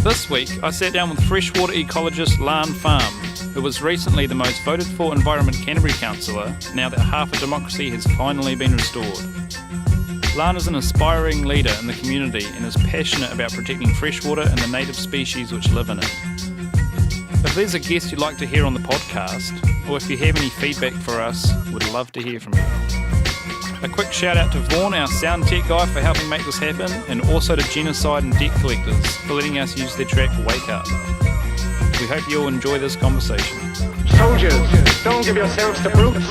This week, I sat down with freshwater ecologist Lan Pham, who was recently the most voted for Environment Canterbury Councillor now that half a democracy has finally been restored. Lan is an aspiring leader in the community and is passionate about protecting freshwater and the native species which live in it. If there's a guest you'd like to hear on the podcast, or if you have any feedback for us, we'd love to hear from you. A quick shout out to Vaughan, our sound tech guy, for helping make this happen, and also to Genocide and Debt Collectors for letting us use their track Wake Up. We hope you'll enjoy this conversation. Soldiers, don't give yourselves to brutes.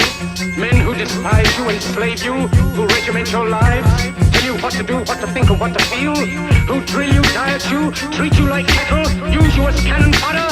Men who despise you, enslave you, who regiment your lives, tell you what to do, what to think, and what to feel, who drill you, diet you, treat you like cattle, use you as cannon fodder.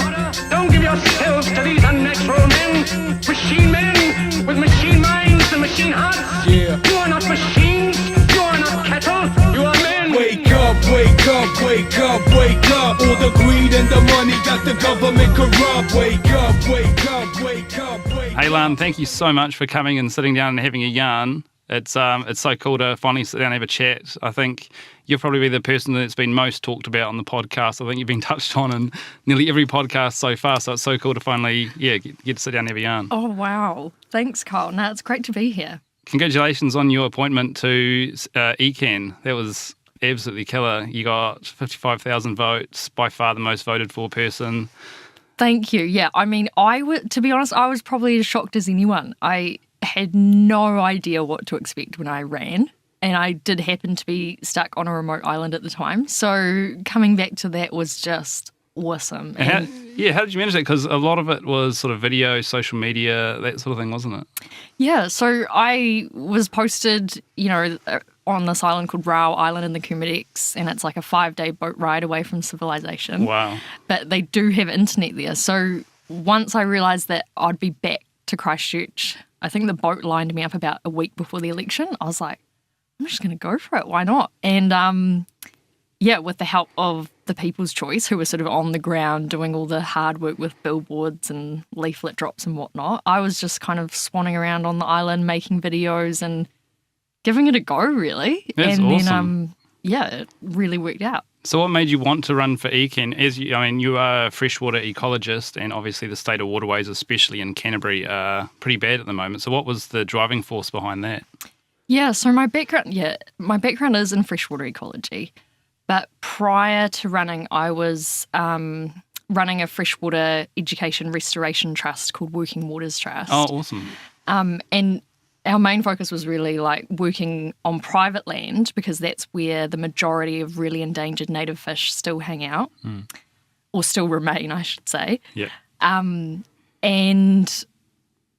Don't give yourselves to these unnatural men, machine men with machine minds and machine hearts. Yeah. You are not machines, you are not cattle, you are men. Wake up, wake up, wake up, wake up. All the greed and the money got the government corrupt. Wake up, wake up, wake up, wake up. Hey Lan, thank you so much for coming and sitting down and having a yarn. It's so cool to finally sit down and have a chat. I think you'll probably be the person that's been most talked about on the podcast. I think you've been touched on in nearly every podcast so far, so it's so cool to finally get to sit down and have a yarn. Oh, wow. Thanks, Carl. No, it's great to be here. Congratulations on your appointment to ECan. That was absolutely killer. You got 55,000 votes, by far the most voted for person. Thank you. Yeah, I mean, to be honest, I was probably as shocked as anyone. I had no idea what to expect when I ran, and I did happen to be stuck on a remote island at the time. So coming back to that was just awesome. How did you manage that? Because a lot of it was sort of video, social media, that sort of thing, wasn't it? Yeah, so I was posted, on this island called Rao Island in the Kermadec, and it's like a 5-day boat ride away from civilization. Wow. But they do have internet there. So once I realised that I'd be back to Christchurch, I think the boat lined me up about a week before the election. I was like, I'm just going to go for it. Why not? And with the help of the People's Choice, who were sort of on the ground doing all the hard work with billboards and leaflet drops and whatnot, I was just kind of swanning around on the island, making videos and giving it a go, really. That's and awesome. Then, it really worked out. So what made you want to run for ECan? You are a freshwater ecologist, and obviously the state of waterways, especially in Canterbury, are pretty bad at the moment. So what was the driving force behind that? Yeah, so my background is in freshwater ecology. But prior to running, I was running a freshwater education restoration trust called Working Waters Trust. Oh, awesome. And our main focus was really like working on private land, because that's where the majority of really endangered native fish still hang out, or still remain, I should say. Yeah. And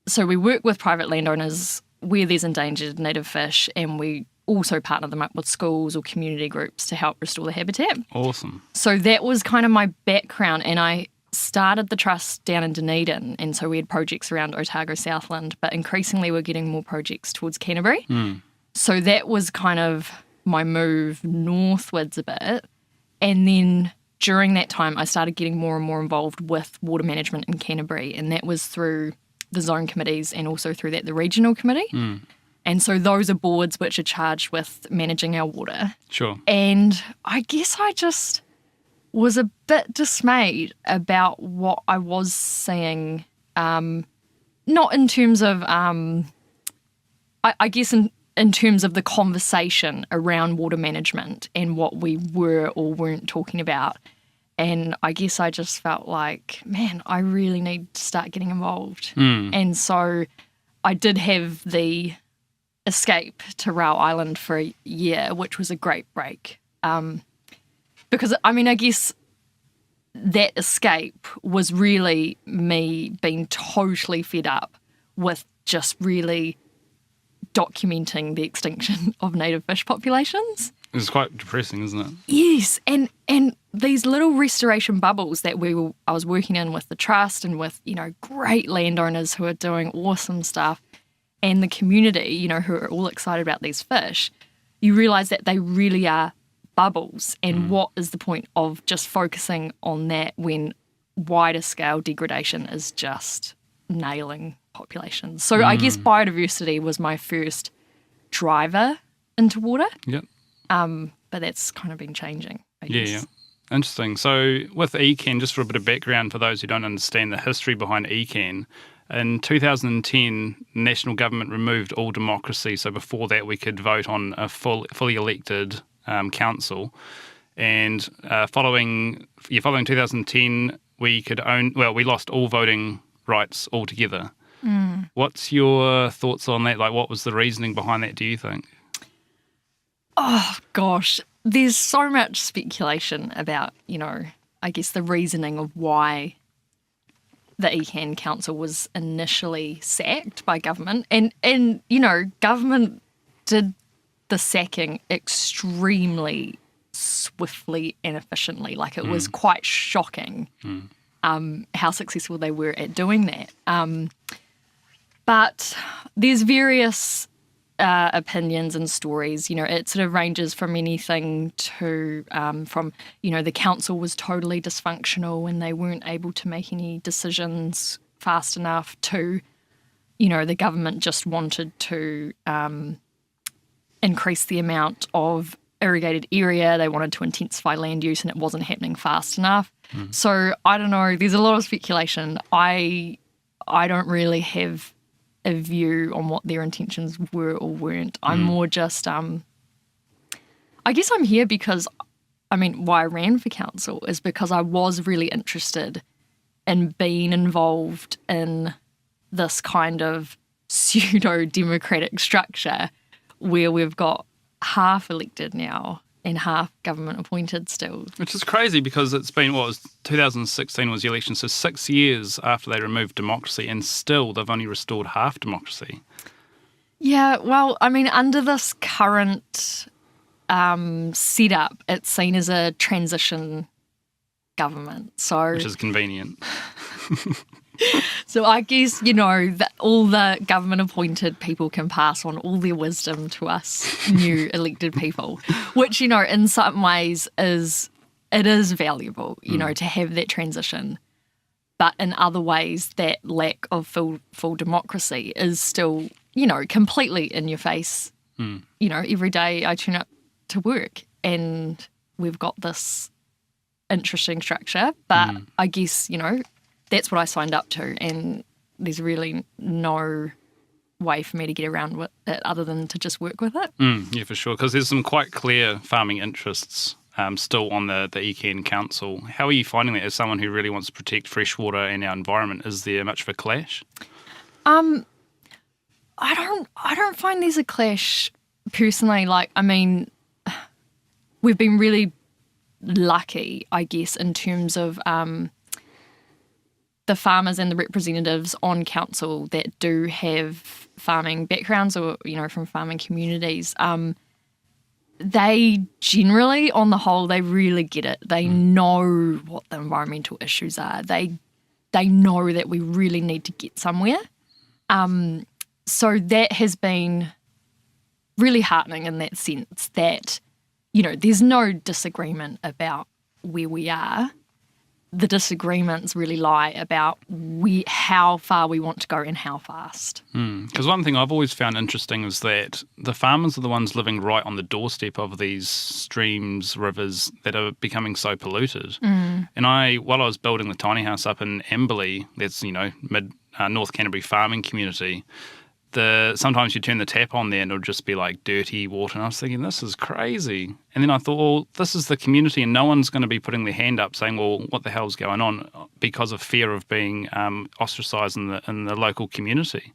so we work with private landowners where there's endangered native fish, and we also partner them up with schools or community groups to help restore the habitat. Awesome. So that was kind of my background, and I started the trust down in Dunedin, and so we had projects around Otago Southland, but increasingly we're getting more projects towards Canterbury. So that was kind of my move northwards a bit. And then during that time, I started getting more and more involved with water management in Canterbury, and that was through the zone committees and also through the regional committee. And so those are boards which are charged with managing our water. Sure. And I guess I just was a bit dismayed about what I was seeing, not in terms of, I guess in terms of the conversation around water management and what we were or weren't talking about. And I guess I just felt like, man, I really need to start getting involved. And so I did have the escape to Rao Island for a year, which was a great break. Because, I guess that escape was really me being totally fed up with just really documenting the extinction of native fish populations. It's quite depressing, isn't it? Yes, and these little restoration bubbles that I was working in with the trust and with, great landowners who are doing awesome stuff, and the community, who are all excited about these fish, you realise that they really are bubbles. And what is the point of just focusing on that when wider scale degradation is just nailing populations? So I guess biodiversity was my first driver into water. Yep. But that's kind of been changing, I guess. Yeah. Interesting. So with ECan, just for a bit of background for those who don't understand the history behind ECan, in 2010, national government removed all democracy. So before that, we could vote on a fully elected council. And following 2010, we lost all voting rights altogether. What's your thoughts on that? Like, what was the reasoning behind that, do you think? Oh, gosh. There's so much speculation about, I guess the reasoning of why the ECan Council was initially sacked by government. And government did the sacking extremely swiftly and efficiently. Like, it was quite shocking how successful they were at doing that. But there's various opinions and stories. It sort of ranges from anything to the council was totally dysfunctional and they weren't able to make any decisions fast enough to, the government just wanted to increase the amount of irrigated area. They wanted to intensify land use and it wasn't happening fast enough. So I don't know. There's a lot of speculation. I don't really have a view on what their intentions were or weren't. I'm more just, I guess I'm here because, why I ran for council is because I was really interested in being involved in this kind of pseudo-democratic structure where we've got half elected now and half government appointed still. Which is crazy because it's been, 2016 was the election, so 6 years after they removed democracy and still they've only restored half democracy. Yeah, well, under this current setup, it's seen as a transition government. Which is convenient. So I guess, that all the government-appointed people can pass on all their wisdom to us new elected people, which, in some ways is valuable, to have that transition. But in other ways, that lack of full democracy is still, completely in your face. Every day I turn up to work and we've got this interesting structure, but I guess, that's what I signed up to, and there's really no way for me to get around with it other than to just work with it. Yeah, for sure, because there's some quite clear farming interests still on the ECan Council. How are you finding that as someone who really wants to protect freshwater and our environment? Is there much of a clash? I don't find there's a clash personally. We've been really lucky, I guess, in terms of the farmers and the representatives on council that do have farming backgrounds or, from farming communities, they generally, on the whole, they really get it. They know what the environmental issues are. They know that we really need to get somewhere. So that has been really heartening in that sense that, there's no disagreement about where we are. The disagreements really lie about how far we want to go and how fast. Because one thing I've always found interesting is that the farmers are the ones living right on the doorstep of these streams, rivers that are becoming so polluted. And while I was building the tiny house up in Amberley, that's, mid North Canterbury farming community, sometimes you turn the tap on there and it'll just be like dirty water. And I was thinking, this is crazy. And then I thought, well, this is the community and no one's going to be putting their hand up saying, well, what the hell's going on, because of fear of being ostracised in the local community.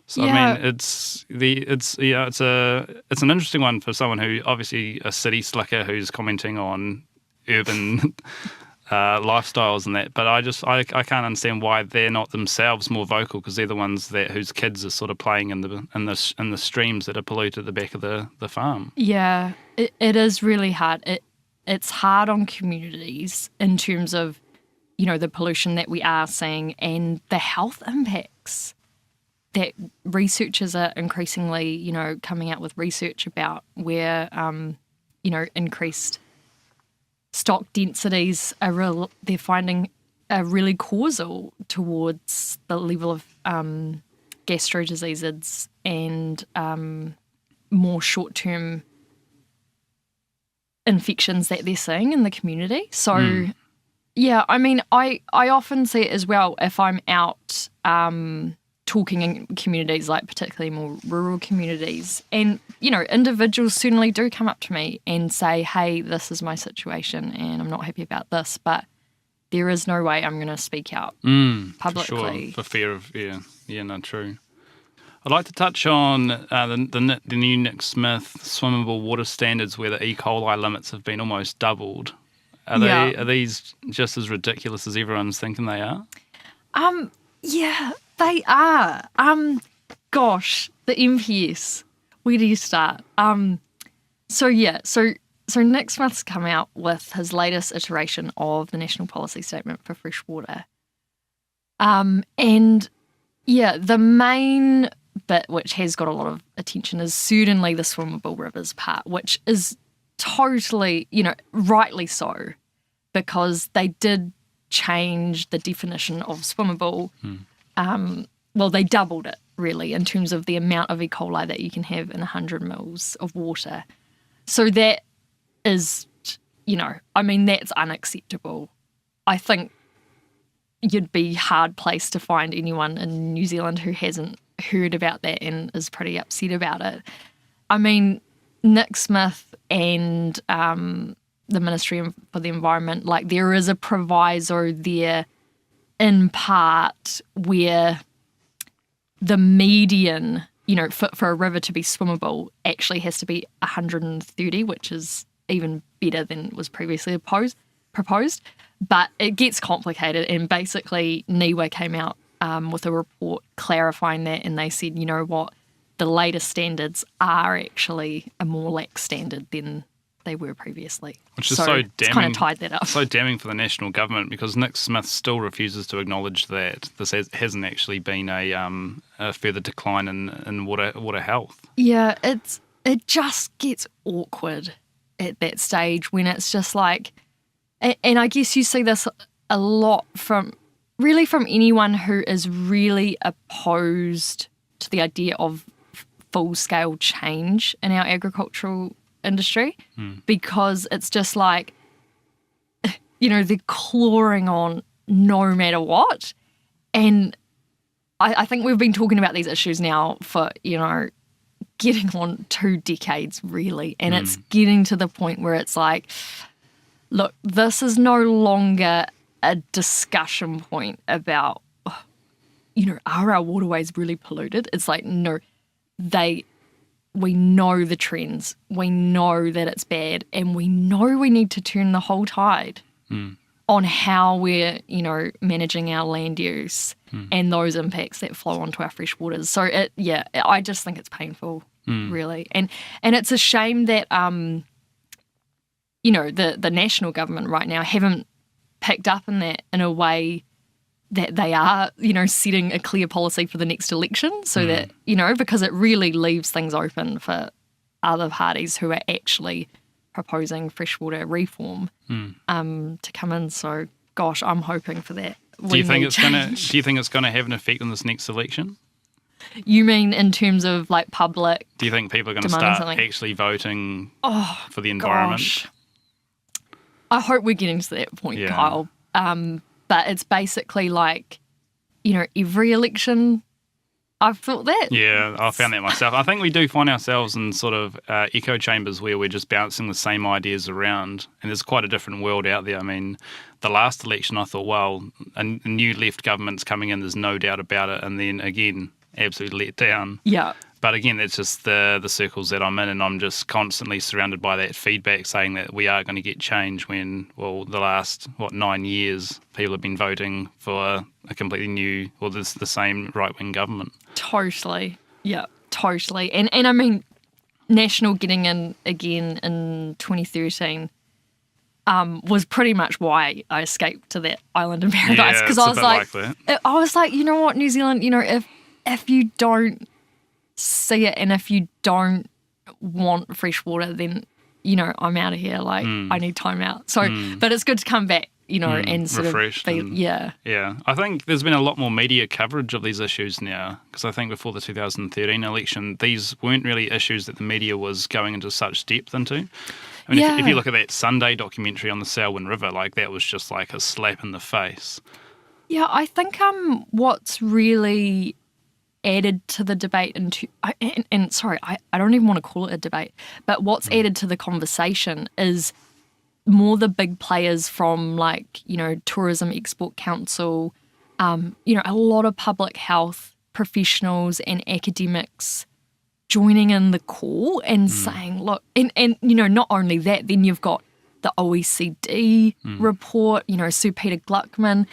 So yeah. It's an interesting one for someone who obviously a city slicker who's commenting on urban lifestyles and that, but I can't understand why they're not themselves more vocal, because they're the ones whose kids are sort of playing in the streams that are polluted at the back of the farm. Yeah, it is really hard. It's hard on communities in terms of the pollution that we are seeing and the health impacts that researchers are increasingly coming out with research about where increased stock densities they're finding are really causal towards the level of gastro diseases and more short-term infections that they're seeing in the community. So, yeah, I mean, I often see it as well if I'm out talking in communities, like particularly more rural communities. And, individuals certainly do come up to me and say, hey, this is my situation and I'm not happy about this, but there is no way I'm going to speak out publicly. For fear of, true. I'd like to touch on the new Nick Smith swimmable water standards where the E. coli limits have been almost doubled. Are these just as ridiculous as everyone's thinking they are? Yeah, they are. Gosh, the MPS. Where do you start? So Nick Smith's come out with his latest iteration of the National Policy Statement for Freshwater. And yeah, the main bit which has got a lot of attention is certainly the swimmable rivers part, which is totally, rightly so, because they did change the definition of swimmable. Well, they doubled it, really, in terms of the amount of E. coli that you can have in 100 mils of water. So that is, that's unacceptable. I think you'd be hard-placed to find anyone in New Zealand who hasn't heard about that and is pretty upset about it. I mean, Nick Smith and the Ministry for the Environment, there is a proviso there in part where the median, for a river to be swimmable actually has to be 130, which is even better than was previously proposed. But it gets complicated, and basically NIWA came out with a report clarifying that, and they said, you know what, the latest standards are actually a more lax standard than they were previously. Which is so damning. It's kind of tied that up. So damning for the national government, because Nick Smith still refuses to acknowledge that this hasn't actually been a further decline in water health. Yeah, it just gets awkward at that stage when it's just like, and I guess you see this a lot from anyone who is really opposed to the idea of full-scale change in our agricultural industry, because it's just like, they're clawing on no matter what. And I think we've been talking about these issues now for, getting on 2 decades, really. And it's getting to the point where it's like, look, this is no longer a discussion point about, are our waterways really polluted? It's like, no, we know the trends, we know that it's bad, and we know we need to turn the whole tide on how we're, managing our land use and those impacts that flow onto our fresh waters. So I just think it's painful, really. And it's a shame that, the national government right now haven't picked up on that in a way that they are, setting a clear policy for the next election, so that, because it really leaves things open for other parties who are actually proposing freshwater reform to come in. So, gosh, I'm hoping for that. Do you think it's going to have an effect on this next election? You mean in terms of public? Do you think people are going to start actually voting for the environment? Gosh. I hope we're getting to that point, Kyle. But it's basically every election I've thought that. Yeah, I found that myself. I think we do find ourselves in sort of echo chambers where we're just bouncing the same ideas around, and there's quite a different world out there. I mean, the last election I thought, well, a new left government's coming in, there's no doubt about it, and then again, absolutely let down. Yeah. But again, it's just the circles that I'm in, and I'm just constantly surrounded by that feedback saying that we are going to get change when, the last, 9 years, people have been voting for a completely new, the same right-wing government. Totally. Yeah, totally. And I mean, National getting in again in 2013 was pretty much why I escaped to that island in paradise. Because I was like, you know what, New Zealand, if you don't see it, and if you don't want fresh water, then I'm out of here. I need time out. So, but it's good to come back, and sort refreshed of be, yeah. I think there's been a lot more media coverage of these issues now, because I think before the 2013 election, these weren't really issues that the media was going into such depth into. I mean, if you look at that Sunday documentary on the Selwyn River, like that was just like a slap in the face. Yeah, I think what's really added to the debate, and sorry, I don't even want to call it a debate, but what's added to the conversation is more the big players from like, Tourism Export Council, a lot of public health professionals and academics joining in the call and saying, look, and not only that, then you've got the OECD report, Sir Peter Gluckman.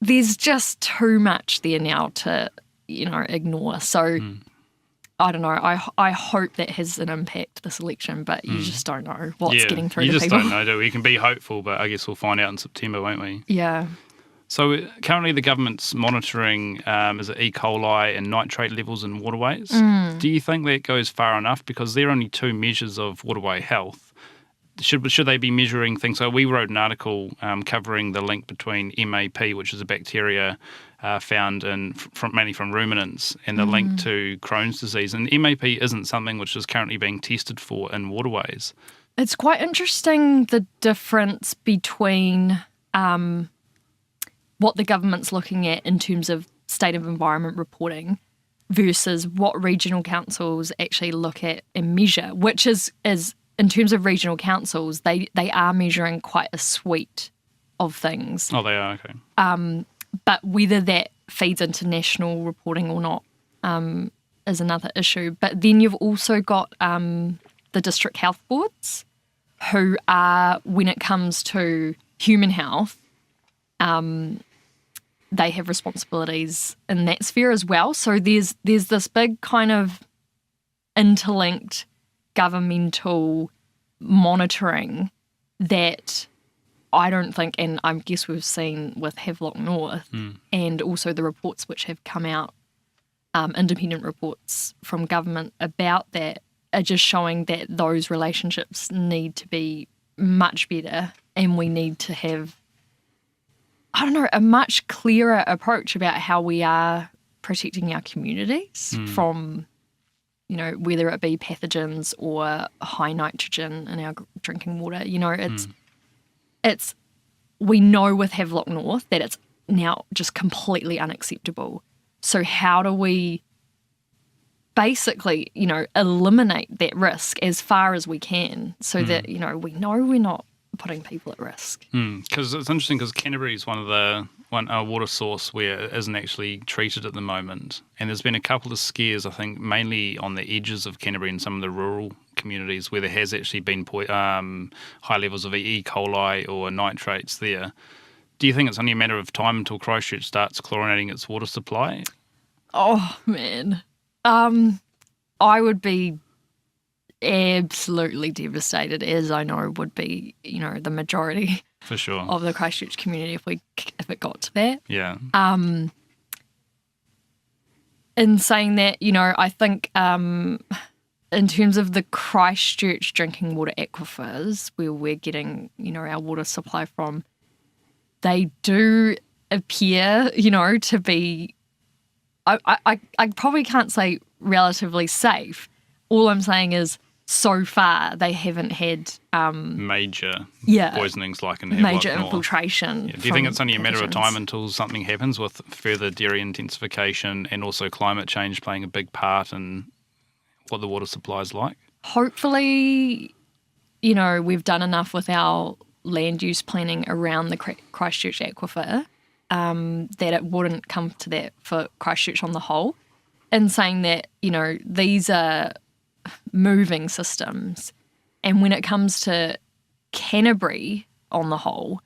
There's just too much there now to, ignore. So I don't know. I hope that has an impact this election, but you just don't know what's getting through to people. You just don't know, do we? We can be hopeful, but I guess we'll find out in September, won't we? Yeah. So currently the government's monitoring is it E. coli and nitrate levels in waterways. Do you think that goes far enough? Because they're only two measures of waterway health. Should they be measuring things? So we wrote an article covering the link between MAP, which is a bacteria found mainly from ruminants, and the link to Crohn's disease. And MAP isn't something which is currently being tested for in waterways. It's quite interesting, the difference between what the government's looking at in terms of state of environment reporting versus what regional councils actually look at and measure, which is in terms of regional councils, they are measuring quite a suite of things. Oh, they are, okay. But whether that feeds into national reporting or not is another issue. But then you've also got the district health boards, who are, when it comes to human health, they have responsibilities in that sphere as well. So there's this big kind of interlinked governmental monitoring that I don't think, and I guess we've seen with Havelock North and also the reports which have come out, independent reports from government about that, are just showing that those relationships need to be much better, and we need to have, I don't know, a much clearer approach about how we are protecting our communities from, whether it be pathogens or high nitrogen in our drinking water. It's we know with Havelock North that it's now just completely unacceptable. So how do we basically, eliminate that risk as far as we can so that, we know we're not putting people at risk? Because it's interesting, because Canterbury is one water source where it isn't actually treated at the moment, and there's been a couple of scares, I think, mainly on the edges of Canterbury and some of the rural communities where there has actually been high levels of E. coli or nitrates there. Do you think it's only a matter of time until Christchurch starts chlorinating its water supply? Oh man, I would be absolutely devastated, as I know would be, the majority for sure of the Christchurch community if it got to that. Yeah. In saying that, I think in terms of the Christchurch drinking water aquifers, where we're getting, our water supply from, they do appear, to be, I probably can't say relatively safe. All I'm saying is, so far they haven't had major poisonings like in major Havelock North. Infiltration. Yeah. Do you think it's only a matter of time until something happens with further dairy intensification and also climate change playing a big part in what the water supply is like? Hopefully, we've done enough with our land use planning around the Christchurch aquifer that it wouldn't come to that for Christchurch on the whole. In saying that, these are moving systems, and when it comes to Canterbury on the whole,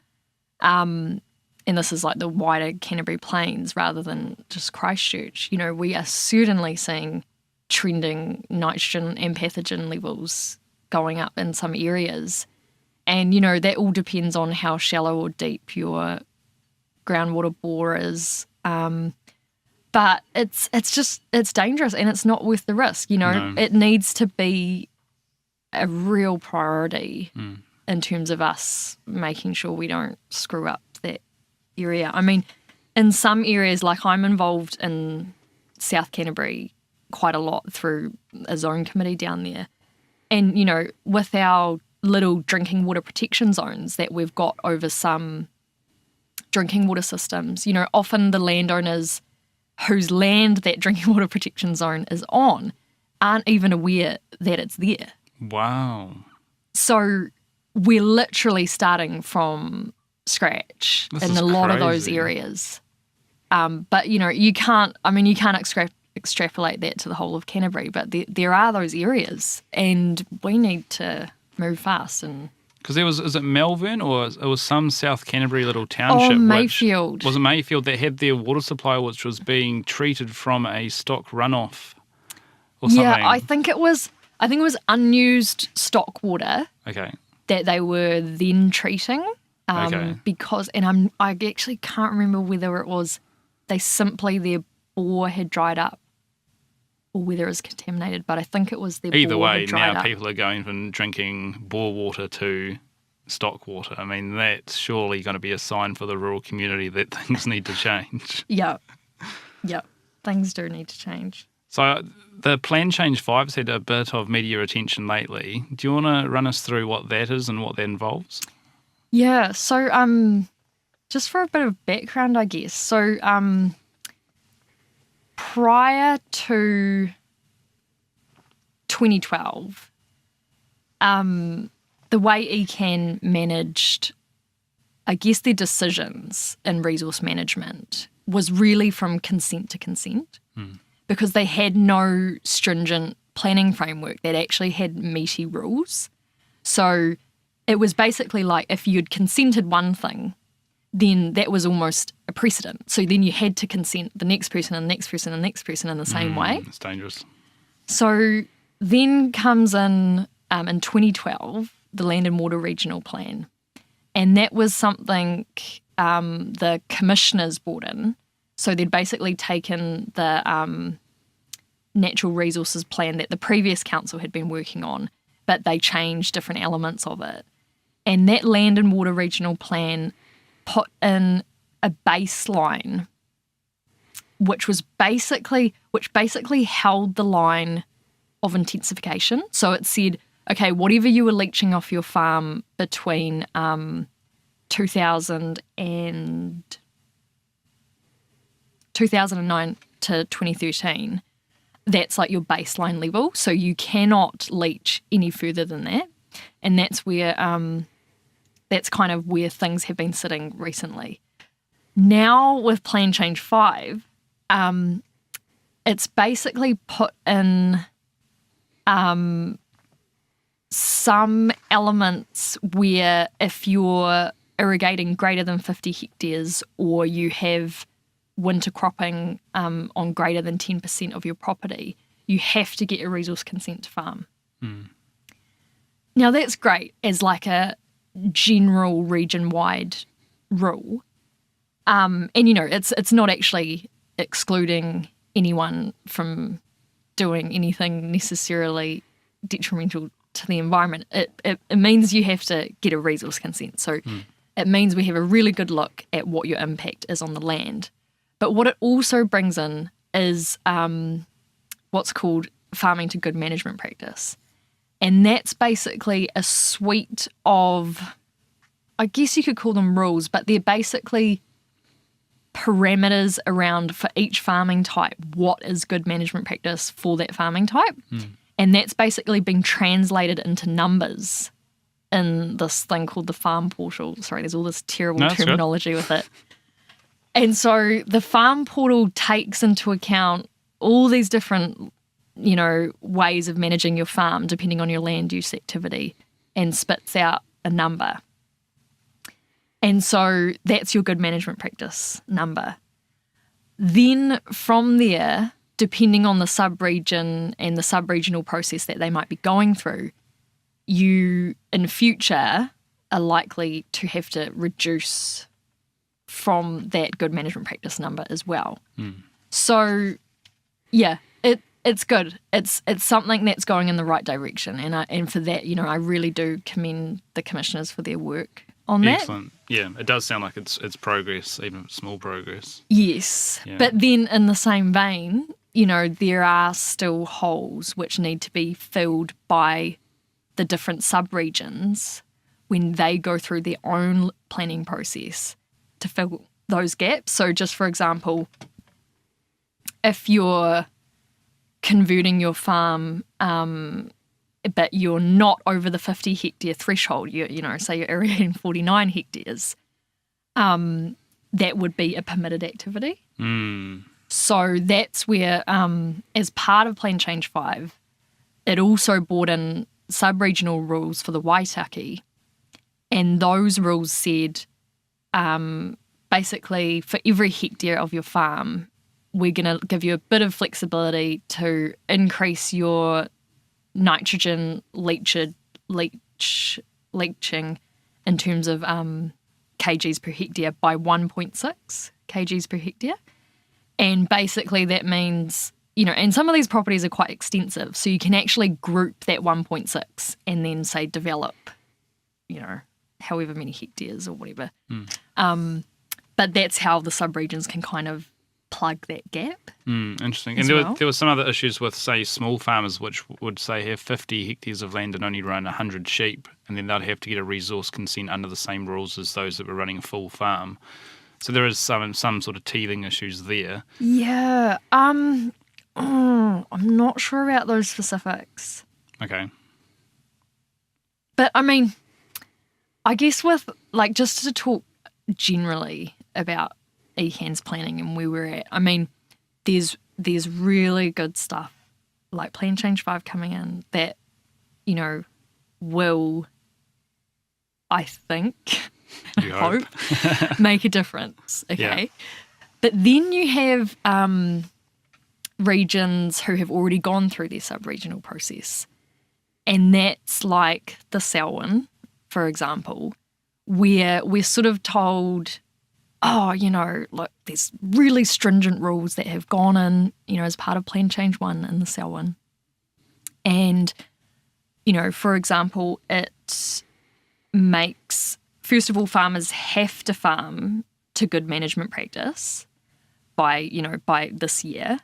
and this is like the wider Canterbury Plains rather than just Christchurch, we are certainly seeing trending nitrogen and pathogen levels going up in some areas, and that all depends on how shallow or deep your groundwater bore is. But it's dangerous, and it's not worth the risk. No. It needs to be a real priority in terms of us making sure we don't screw up that area. I mean, in some areas, like I'm involved in South Canterbury quite a lot through a zone committee down there. And, with our little drinking water protection zones that we've got over some drinking water systems. You know, often the landowners whose land that drinking water protection zone is on aren't even aware that it's there. Wow. So we're literally starting from scratch This in is a lot of those crazy. areas. But, you know, you can't extrapolate that to the whole of Canterbury, but there are those areas and we need to move fast. And Because is it Melbourne or it was some South Canterbury little township? Mayfield. Was it Mayfield that had their water supply which was being treated from a stock runoff or something? Yeah, I think it was unused stock water Okay. that they were then treating. Okay. Because, and I actually can't remember whether it was their bore had dried up or whether it was contaminated, but I think it was their Either bore way, had dried now up. people are going from drinking bore water to stock water. I mean, that's surely going to be a sign for the rural community that things need to change. Yeah. Things do need to change. So the Plan Change 5 has had a bit of media attention lately. Do you want to run us through what that is and what that involves? Yeah, so just for a bit of background, I guess. So prior to 2012, the way ECan managed, I guess, their decisions in resource management was really from consent to consent because they had no stringent planning framework that actually had meaty rules. So it was basically like if you'd consented one thing, then that was almost a precedent. So then you had to consent the next person and the next person and the next person in the same way. It's dangerous. So then comes in 2012, the Land and Water Regional Plan. And that was something the commissioners brought in. So they'd basically taken the natural resources plan that the previous council had been working on, but they changed different elements of it. And that Land and Water Regional Plan put in a baseline which basically held the line of intensification. So it said, okay, whatever you were leaching off your farm between 2009 to 2013, that's like your baseline level. So you cannot leach any further than that. And that's where that's kind of where things have been sitting recently. Now with Plan Change 5, it's basically put in some elements where if you're irrigating greater than 50 hectares or you have winter cropping on greater than 10% of your property, you have to get a resource consent to farm. Now that's great as like a general region-wide rule. And you know, it's not actually excluding anyone from doing anything necessarily detrimental to the environment. It means you have to get a resource consent. So it means we have a really good look at what your impact is on the land. But what it also brings in is what's called farming to good management practice. And that's basically a suite of, I guess you could call them rules, but they're basically parameters around for each farming type, what is good management practice for that farming type. And that's basically been translated into numbers in this thing called the farm portal. Sorry, there's all this terrible terminology with it. And so the farm portal takes into account all these different, you know, ways of managing your farm depending on your land use activity and spits out a number. And so that's your good management practice number. Then from there, depending on the sub-region and the sub-regional process that they might be going through, you in future are likely to have to reduce from that good management practice number as well. So, yeah, it's good. It's something that's going in the right direction, and for that, you know, I really do commend the commissioners for their work on that. Excellent. Yeah, it does sound like it's progress, even small progress. Yes, Yeah. but then in the same vein, you know, there are still holes which need to be filled by the different sub-regions when they go through their own planning process to fill those gaps. So just for example, if you're converting your farm, but you're not over the 50 hectare threshold, say you're irrigating 49 hectares, that would be a permitted activity. So that's where, as part of Plan Change 5, it also brought in sub-regional rules for the Waitaki. And those rules said, basically, for every hectare of your farm, we're going to give you a bit of flexibility to increase your nitrogen leaching in terms of kgs per hectare by 1.6 kgs per hectare. And basically that means, and some of these properties are quite extensive, so you can actually group that 1.6 and then say develop, however many hectares or whatever. But that's how the sub-regions can kind of plug that gap. Interesting. And there were some other issues with, say, small farmers, which would, say, have 50 hectares of land and only run 100 sheep, and then they'd have to get a resource consent under the same rules as those that were running a full farm. So there is some sort of teething issues there. Yeah. I'm not sure about those specifics. Okay. But, I guess with, just to talk generally about ECan's planning and where we're at, there's really good stuff like Plan Change 5 coming in that, will, I think, hope, make a difference, okay? Yeah. But then you have regions who have already gone through their sub-regional process, and that's like the Selwyn, for example, where we're sort of told, look, there's really stringent rules that have gone in, as part of Plan Change 1 in the Selwyn. And, for example, it makes, first of all, farmers have to farm to good management practice by this year.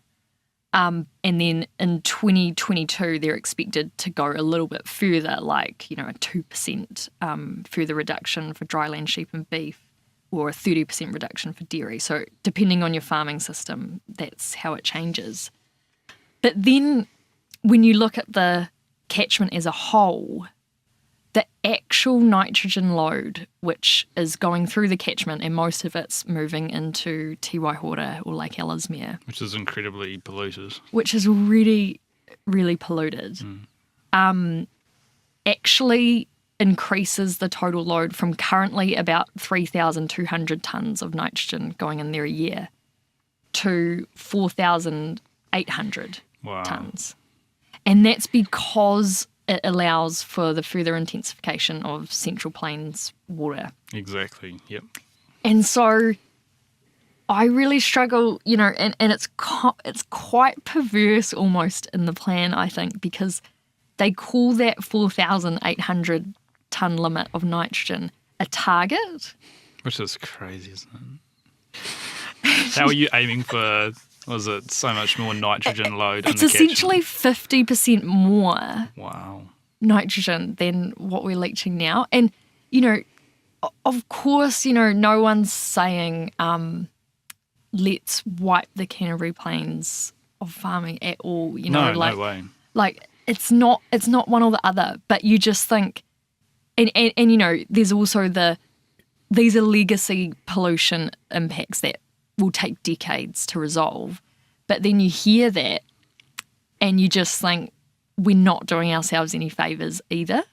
And then in 2022, they're expected to go a little bit further, a 2% further reduction for dryland sheep and beef, or a 30% reduction for dairy. So depending on your farming system, that's how it changes. But then when you look at the catchment as a whole, the actual nitrogen load, which is going through the catchment, and most of it's moving into Te Waihora or Lake Ellesmere. Which is incredibly polluted. Which is really, really polluted. Actually increases the total load from currently about 3,200 tonnes of nitrogen going in there a year to 4,800 tonnes. And that's because it allows for the further intensification of Central Plains water. Exactly, yep. And so I really struggle, and it's quite perverse almost in the plan, I think, because they call that 4,800 tonne limit of nitrogen a target. Which is crazy, isn't it? How are you aiming for, was it so much more nitrogen load in the catchment? It's essentially 50% more nitrogen than what we're leaching now. And, of course, no one's saying let's wipe the Canterbury Plains of farming at all. No way. It's not one or the other, but you just think, and there's also these are legacy pollution impacts that will take decades to resolve. But then you hear that and you just think we're not doing ourselves any favours either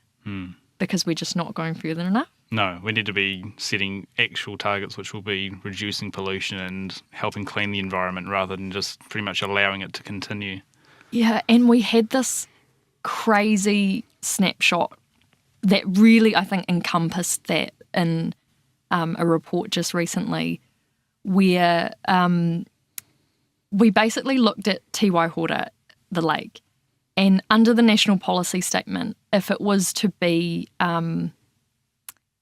because we're just not going further enough. No, we need to be setting actual targets which will be reducing pollution and helping clean the environment rather than just pretty much allowing it to continue. Yeah, and we had this crazy snapshot that really, I think, encompassed that in a report just recently where we basically looked at Te Waihora, the lake, and under the national policy statement, if it was to be,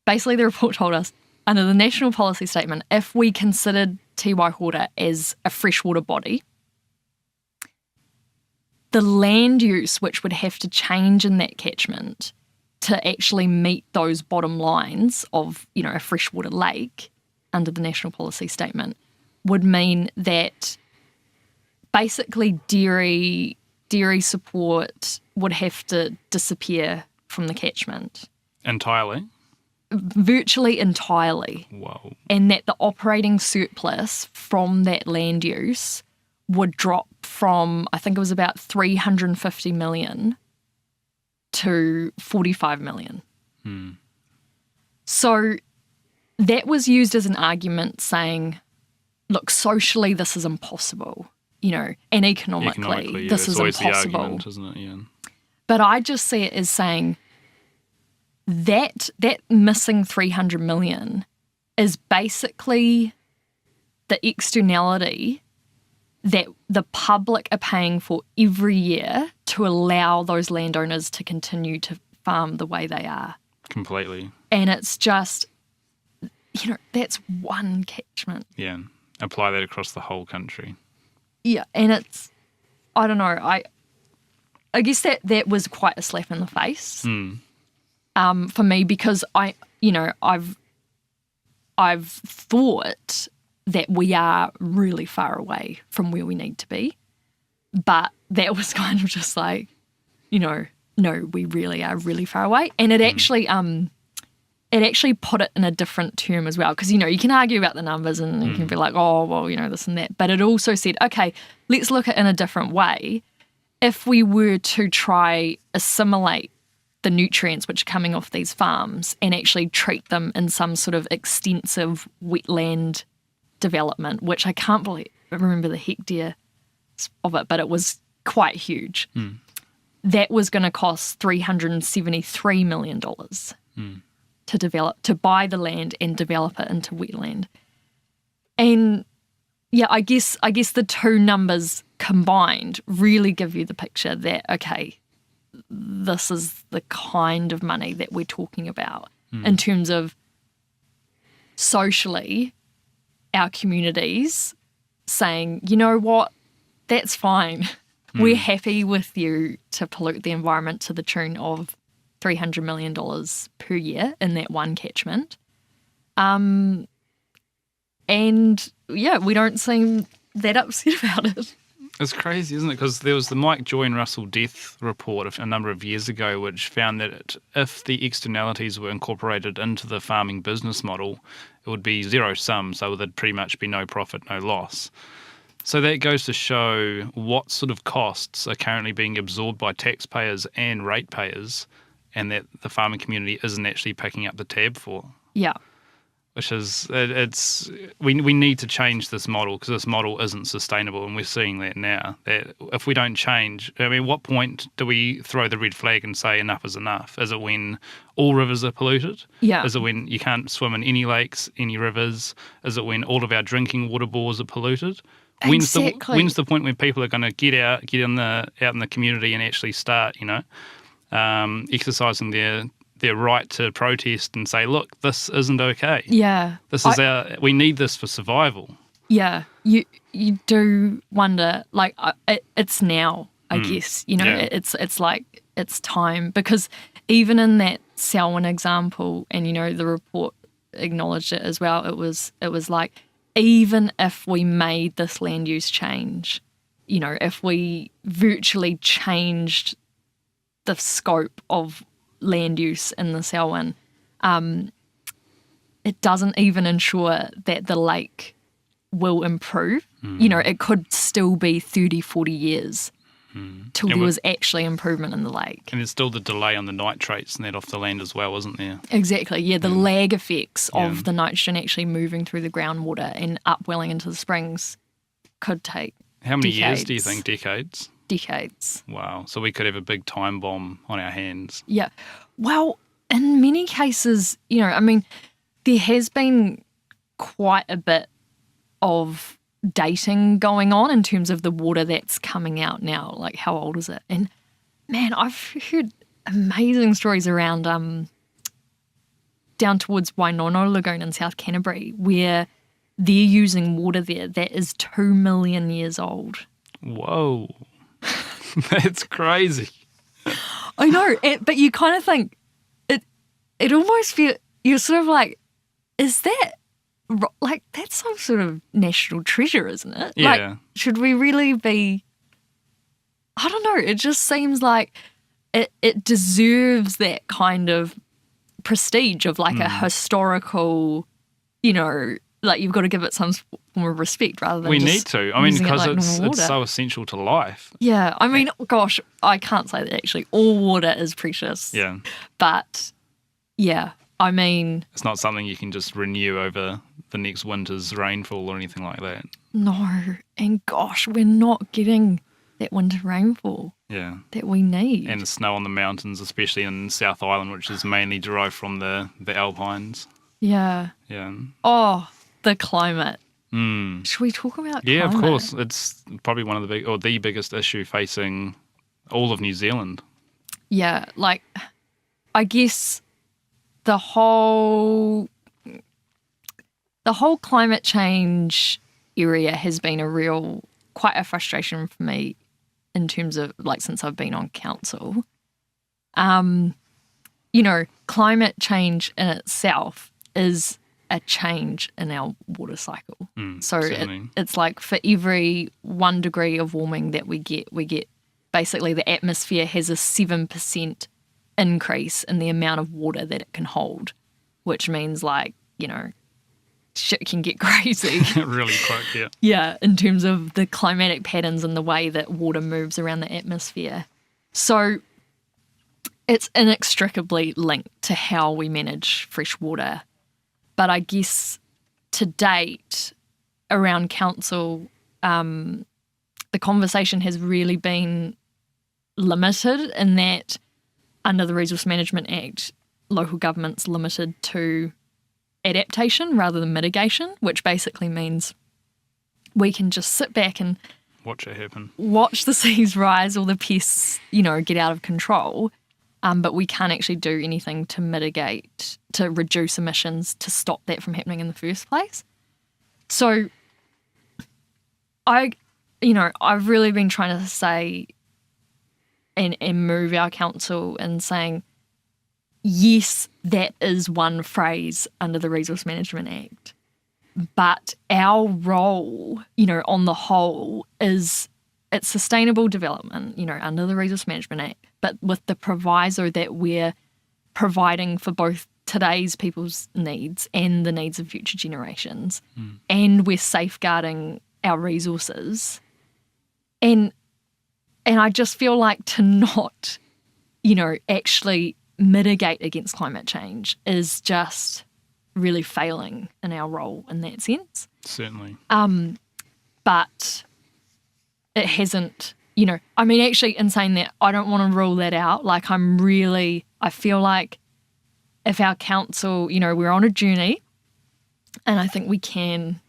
basically the report told us, under the national policy statement, if we considered Te Waihora as a freshwater body, the land use which would have to change in that catchment to actually meet those bottom lines of, a freshwater lake under the national policy statement would mean that basically dairy support would have to disappear from the catchment. Entirely? Virtually entirely. Whoa. And that the operating surplus from that land use would drop from, I think it was about 350 million to 45 million. So that was used as an argument saying, look, socially this is impossible, and economically this is always impossible. The argument, isn't it? Yeah. But I just see it as saying that missing 300 million is basically the externality that the public are paying for every year to allow those landowners to continue to farm the way they are. Completely. And it's just, that's one catchment. Yeah. Apply that across the whole country. Yeah, and it's, I don't know, I guess that was quite a slap in the face for me, because I've thought that we are really far away from where we need to be, but that was kind of just like, no, we really are really far away. And it actually put it in a different term as well, because you can argue about the numbers and you can be like, oh well, this and that, but it also said, okay, let's look at it in a different way. If we were to try assimilate the nutrients which are coming off these farms and actually treat them in some sort of extensive wetland development, which I can't remember the hectare of it, but it was quite huge. That was going to cost $373 million to buy the land and develop it into wetland. And yeah, I guess the two numbers combined really give you the picture that, okay, this is the kind of money that we're talking about in terms of socially our communities saying, you know what, that's fine. We're happy with you to pollute the environment to the tune of $300 million per year in that one catchment. And yeah, we don't seem that upset about it. It's crazy, isn't it? Because there was the Mike Joy and Russell Death report a number of years ago, which found that if the externalities were incorporated into the farming business model, it would be zero sum, so there'd pretty much be no profit, no loss. So that goes to show what sort of costs are currently being absorbed by taxpayers and ratepayers, and that the farming community isn't actually picking up the tab for. Yeah. Which is, we need to change this model, because this model isn't sustainable, and we're seeing that now. That if we don't change, what point do we throw the red flag and say enough is enough? Is it when all rivers are polluted? Yeah. Is it when you can't swim in any lakes, any rivers? Is it when all of our drinking water bores are polluted? Exactly. When's the point when out in the community and actually start, exercising their right to protest and say, look, this isn't okay. Yeah. We need this for survival. Yeah. You do wonder, like, it's now, I guess, Yeah. it's like, it's time, because even in that Selwyn example, and, the report acknowledged it as well, it was like, even if we made this land use change, if we virtually changed the scope of land use in the Selwyn, it doesn't even ensure that the lake will improve. It could still be 30, 40 years till there was actually improvement in the lake. And there's still the delay on the nitrates and that off the land as well, isn't there? Exactly, yeah, the lag effects of the nitrogen actually moving through the groundwater and upwelling into the springs could take How many decades. years do you think? Decades? Decades. Wow. So we could have a big time bomb on our hands. Yeah. Well, in many cases, there has been quite a bit of dating going on in terms of the water that's coming out now. Like, how old is it? And man, I've heard amazing stories around down towards Wainono Lagoon in South Canterbury, where they're using water there that is 2 million years old. Whoa. That's crazy. I know, but you kind of think, it almost feels, you're sort of like, is that, like, that's some sort of national treasure, isn't it? Yeah. Like, should we really be, I don't know, it just seems like it deserves that kind of prestige of like a historical, you know, like you've got to give it some form of respect rather than We just need to. I mean, using it because like it's water. so essential to life. Yeah, I mean, gosh, I can't say that actually. All water is precious. Yeah. But, yeah, I mean, It's not something you can just renew over the next winter's rainfall or anything like that. no. And gosh, we're not getting that winter rainfall Yeah. that we need. And the snow on the mountains, especially in South Island, which is mainly derived from the Alpines. yeah. Yeah. Oh, the climate. Mm. Should we talk about Yeah, climate? of course. It's probably one of the biggest issue facing all of New Zealand. Yeah, like, I guess the whole climate change area has been quite a frustration for me in terms of, like, since I've been on council. You know, climate change in itself is a change in our water cycle. So certainly. it's like for every 1 degree of warming that we get basically the atmosphere has a 7% increase in the amount of water that it can hold, which means, like, you know, shit can get crazy. Really quick, yeah. Yeah, in terms of the climatic patterns and the way that water moves around the atmosphere. So it's inextricably linked to how we manage fresh water. But I guess to date, around council, the conversation has really been limited in that under the Resource Management Act, local government's limited to adaptation rather than mitigation, which basically means we can just sit back and Watch it happen. watch the seas rise or the pests, you know, get out of control. But we can't actually do anything to mitigate, to reduce emissions, to stop that from happening in the first place. So I've really been trying to say and move our council in saying, yes, that is one phrase under the Resource Management Act. But our role, you know, on the whole it's sustainable development, you know, under the Resource Management Act, but with the proviso that we're providing for both today's people's needs and the needs of future generations. And we're safeguarding our resources. And I just feel like to not, you know, actually mitigate against climate change is just really failing in our role in that sense. Certainly. But it hasn't, you know, I mean, actually, in saying that, I don't want to rule that out. Like, I feel like if our council, you know, we're on a journey and I think we can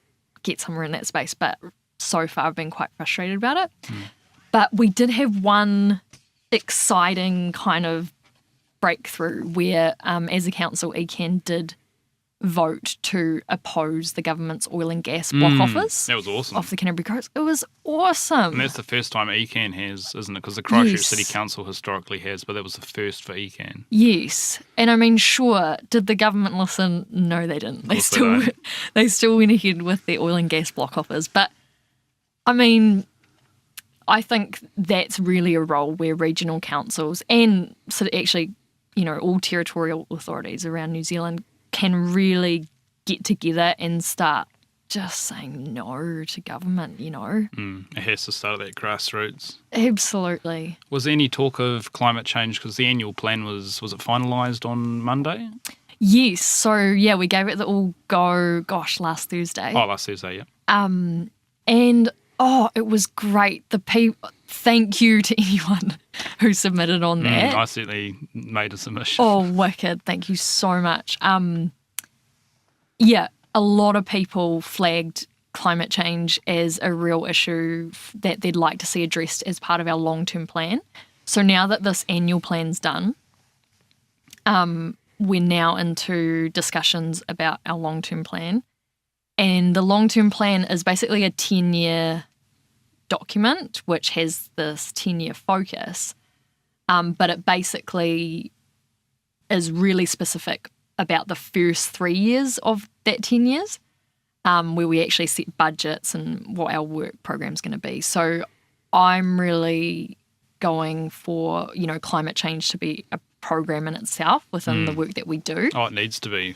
get somewhere in that space, but so far I've been quite frustrated about it. But we did have one exciting kind of breakthrough where, as a council, ECan did vote to oppose the government's oil and gas block offers. That was awesome. Off the Canterbury coast. It was awesome. And that's the first time ECan has, isn't it? Because the Christchurch Yes. City Council historically has, but that was the first for ECan. Yes. And I mean, sure, did the government listen? No, they didn't. They course they don't. they still went ahead with their oil and gas block offers. But I mean, I think that's really a role where regional councils and so actually, you know, all territorial authorities around New Zealand can really get together and start just saying no to government, you know. It has to start at that grassroots. Absolutely. Was there any talk of climate change? Because the annual plan was it finalised on Monday? Yes. So, yeah, we gave it the all go, last Thursday. Oh, last Thursday, yeah. And, it was great. Thank you to anyone who submitted on that. I certainly made a submission. Oh, wicked. Thank you so much. Yeah, a lot of people flagged climate change as a real issue that they'd like to see addressed as part of our long-term plan. So now that this annual plan's done, we're now into discussions about our long-term plan. And the long-term plan is basically a 10-year document which has this 10-year focus, but it basically is really specific about the first 3 years of that 10 years, where we actually set budgets and what our work program's going to be. So I'm really going for, climate change to be a program in itself within the work that we do. Oh, it needs to be.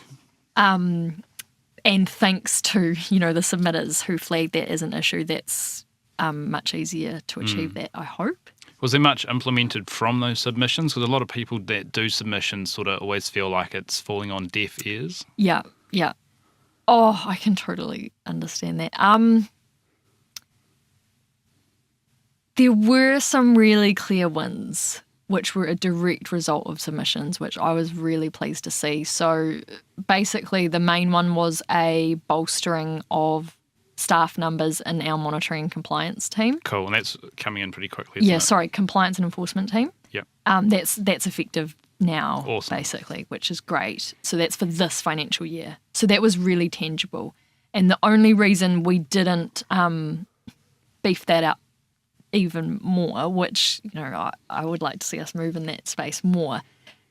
And thanks to, the submitters who flagged that as an issue, that's much easier to achieve that, I hope. Was there much implemented from those submissions? Because a lot of people that do submissions sort of always feel like it's falling on deaf ears. Yeah. Oh, I can totally understand that. There were some really clear wins, which were a direct result of submissions, which I was really pleased to see. So basically the main one was a bolstering of staff numbers in our monitoring and compliance team. Cool, and that's coming in pretty quickly, isn't it? Compliance and enforcement team. Yep. That's effective now, Awesome. basically, which is great. So that's for this financial year. So that was really tangible. And the only reason we didn't beef that up even more, which, I would like to see us move in that space more,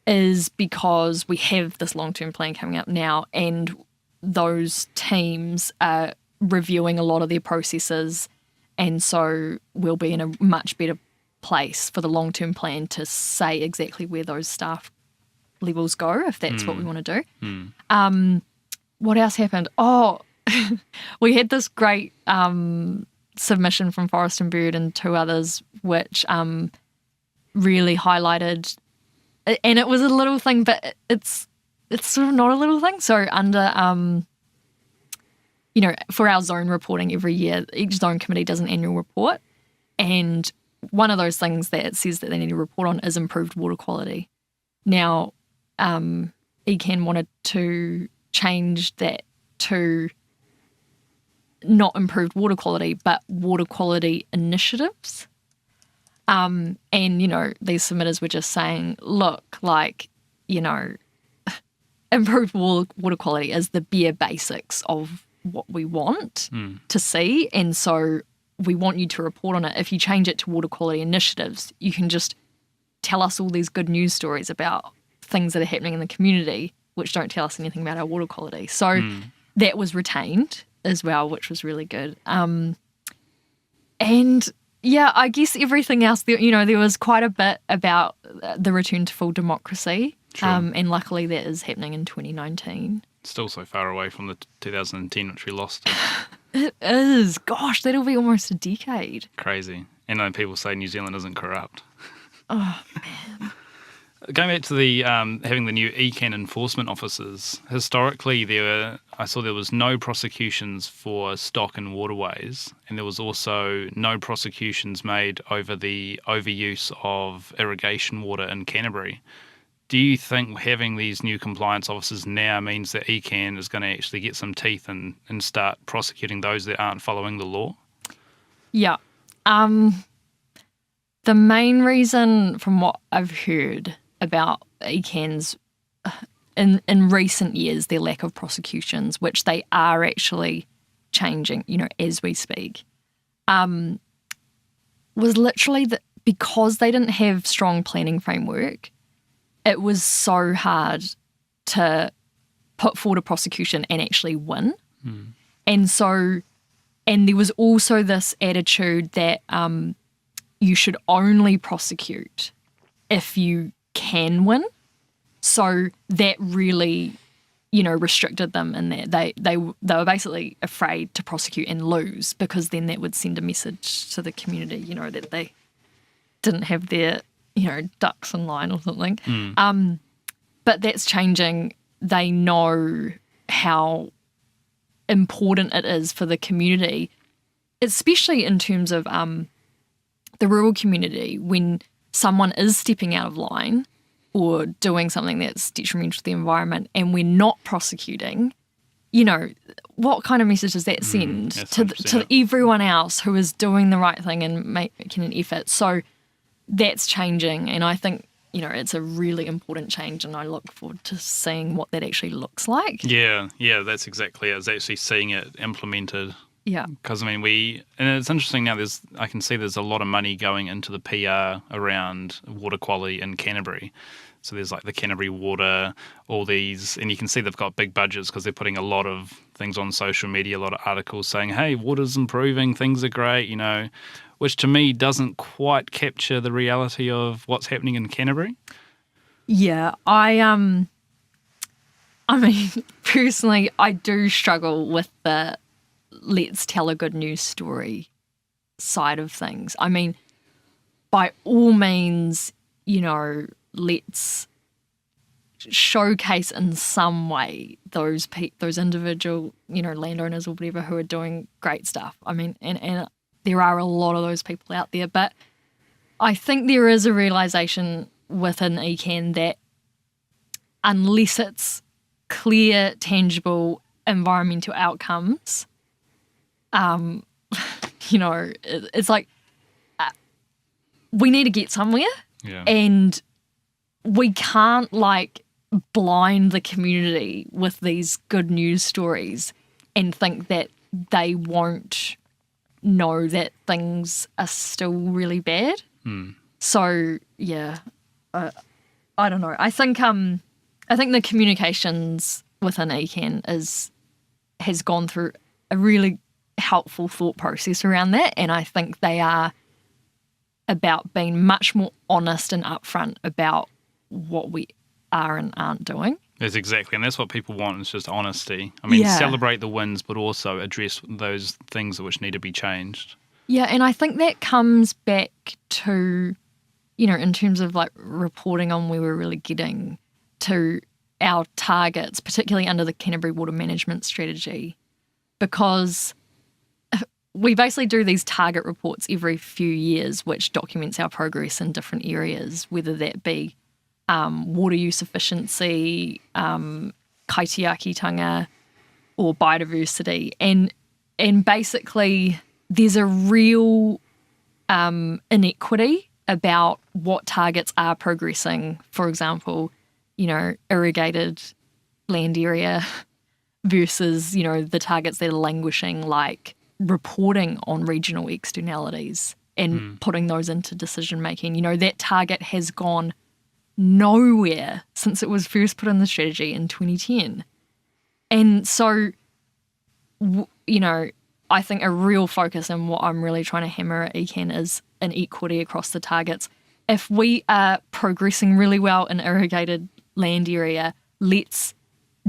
is because we have this long-term plan coming up now, and those teams are reviewing a lot of their processes, and so we'll be in a much better place for the long-term plan to say exactly where those staff levels go, if that's what we want to do. What else happened? Oh, we had this great submission from Forest and Bird and two others, which really highlighted, and it was a little thing, but it's sort of not a little thing. So under for our zone reporting every year, each zone committee does an annual report, and one of those things that it says that they need to report on is improved water quality. Now, ECan wanted to change that to not improved water quality, but water quality initiatives. And, these submitters were just saying, look, improved water quality is the bare basics of what we want to see. And so we want you to report on it. If you change it to water quality initiatives, you can just tell us all these good news stories about things that are happening in the community, which don't tell us anything about our water quality. So that was retained as well, which was really good. And yeah, I guess everything else, there was quite a bit about the return to full democracy. Sure. And luckily that is happening in 2019. Still so far away from the 2010, which we lost. It is. Gosh, that'll be almost a decade. Crazy. And then people say New Zealand isn't corrupt. Oh, man. Going back to the having the new ECan enforcement officers, historically I saw there was no prosecutions for stock and waterways, and there was also no prosecutions made over the overuse of irrigation water in Canterbury. Do you think having these new compliance officers now means that ECan is going to actually get some teeth and start prosecuting those that aren't following the law? Yeah. The main reason, from what I've heard about ECan's in recent years, their lack of prosecutions, which they are actually changing, as we speak, was literally that because they didn't have strong planning framework, it was so hard to put forward a prosecution and actually win. And there was also this attitude that you should only prosecute if you can win. So that really, restricted them in that they were basically afraid to prosecute and lose, because then that would send a message to the community, that they didn't have their ducks in line or something. But that's changing. They know how important it is for the community, especially in terms of the rural community, when someone is stepping out of line or doing something that's detrimental to the environment and we're not prosecuting, what kind of message does that send to everyone else who is doing the right thing and making an effort? So that's changing, and I think, it's a really important change, and I look forward to seeing what that actually looks like. Yeah, that's exactly it. It's actually seeing it implemented. Yeah. Because, I mean, and it's interesting now, I can see there's a lot of money going into the PR around water quality in Canterbury. So there's like the Canterbury Water, all these, and you can see they've got big budgets because they're putting a lot of things on social media, a lot of articles saying, hey, water's improving, things are great, which to me doesn't quite capture the reality of what's happening in Canterbury. Yeah, I mean, personally, I do struggle with the let's tell a good news story side of things. I mean, by all means, let's showcase in some way those individual, landowners or whatever who are doing great stuff. I mean, and there are a lot of those people out there, but I think there is a realization within ECan that unless it's clear, tangible environmental outcomes, it's like we need to get somewhere, and we can't blind the community with these good news stories and think that they won't know that things are still really bad. So yeah, I don't know. I think the communications within ECan has gone through a really helpful thought process around that, and I think they are about being much more honest and upfront about what we are and aren't doing. That's exactly, and that's what people want, is just honesty. I mean, celebrate the wins, but also address those things which need to be changed. Yeah, and I think that comes back to, in terms of reporting on where we're really getting to our targets, particularly under the Canterbury Water Management Strategy, because we basically do these target reports every few years which documents our progress in different areas, whether that be water use efficiency, kaitiakitanga, or biodiversity. And basically there's a real inequity about what targets are progressing. For example, irrigated land area versus, the targets that are languishing, like reporting on regional externalities and putting those into decision making. That target has gone nowhere since it was first put in the strategy in 2010. And so, I think a real focus and what I'm really trying to hammer at ECan is an equity across the targets. If we are progressing really well in irrigated land area, let's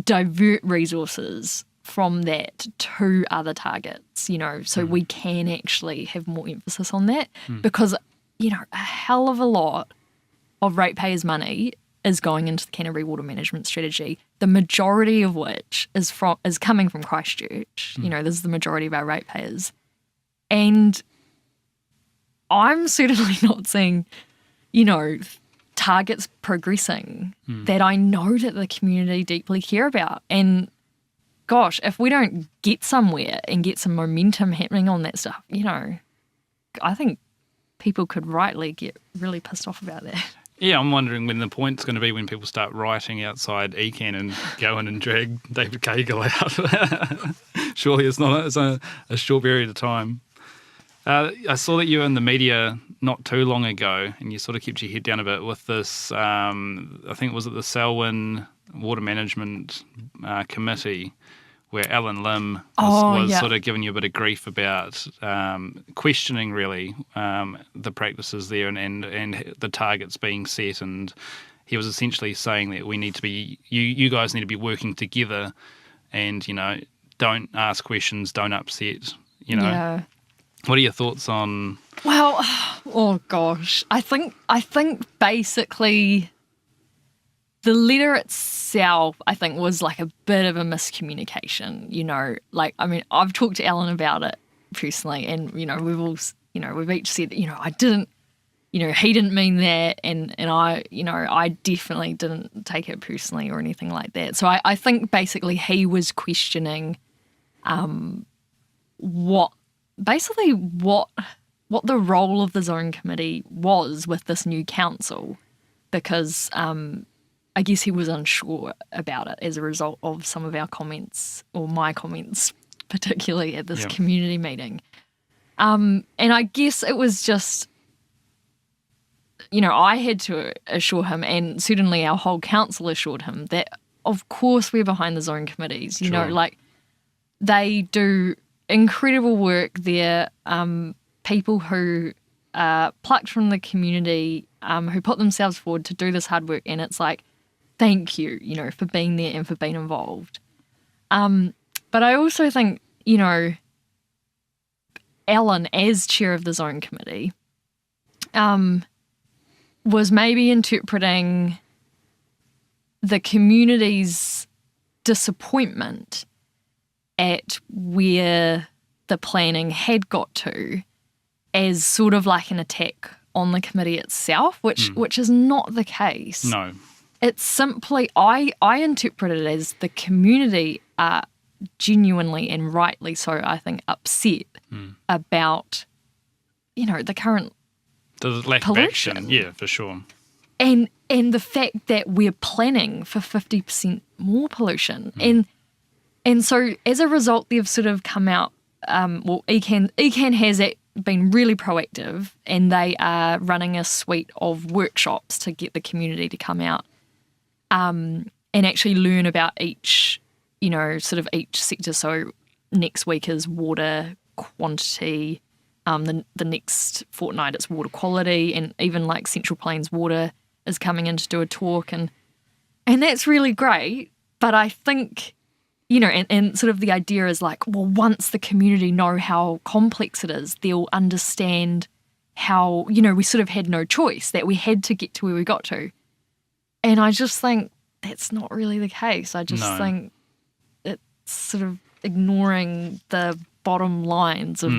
divert resources from that to other targets, so we can actually have more emphasis on that, because, a hell of a lot of ratepayers' money is going into the Canterbury Water Management Strategy, the majority of which is coming from Christchurch. This is the majority of our ratepayers. And I'm certainly not seeing, targets progressing that I know that the community deeply care about. And gosh, if we don't get somewhere and get some momentum happening on that stuff, I think people could rightly get really pissed off about that. Yeah, I'm wondering when the point's going to be when people start writing outside ECan and go in and drag David Cagle out. Surely it's a short period of time. I saw that you were in the media not too long ago, and you sort of kept your head down a bit with this, I think, was it the Selwyn Water Management Committee, where Lan Pham was sort of giving you a bit of grief about questioning, really, the practices there and the targets being set. And he was essentially saying that we need to be, you guys need to be working together and, don't ask questions, don't upset, Yeah. What are your thoughts on... Well, oh gosh. I think basically the letter itself, I think, was like a bit of a miscommunication, I've talked to Alan about it personally, and, we've each said that, I didn't, he didn't mean that, and I definitely didn't take it personally or anything like that. So I think basically he was questioning what the role of the zone committee was with this new council, because I guess he was unsure about it as a result of some of our comments, or my comments, particularly at this Yeah. community meeting. And I guess it was just, I had to assure him, and certainly our whole council assured him, that of course we're behind the zone committees. You know, Sure. like they do incredible work. They're people who are plucked from the community, who put themselves forward to do this hard work, and it's like, thank you, for being there and for being involved. But I also think, Alan, as chair of the zone committee, was maybe interpreting the community's disappointment at where the planning had got to as sort of like an attack on the committee itself, which is not the case. No. It's simply, I interpret it as the community are genuinely and rightly so, I think, upset about, the current The lack pollution. of action. Yeah, for sure. and the fact that we're planning for 50% more pollution. And so as a result, they've sort of come out, ECan has been really proactive, and they are running a suite of workshops to get the community to come out and actually learn about each sector. So next week is water quantity, the next fortnight it's water quality, and even like Central Plains Water is coming in to do a talk, and that's really great. But I think, and sort of the idea is like, well, once the community know how complex it is, they'll understand how, we sort of had no choice, that we had to get to where we got to. And I just think that's not really the case. I just think it's sort of ignoring the bottom lines of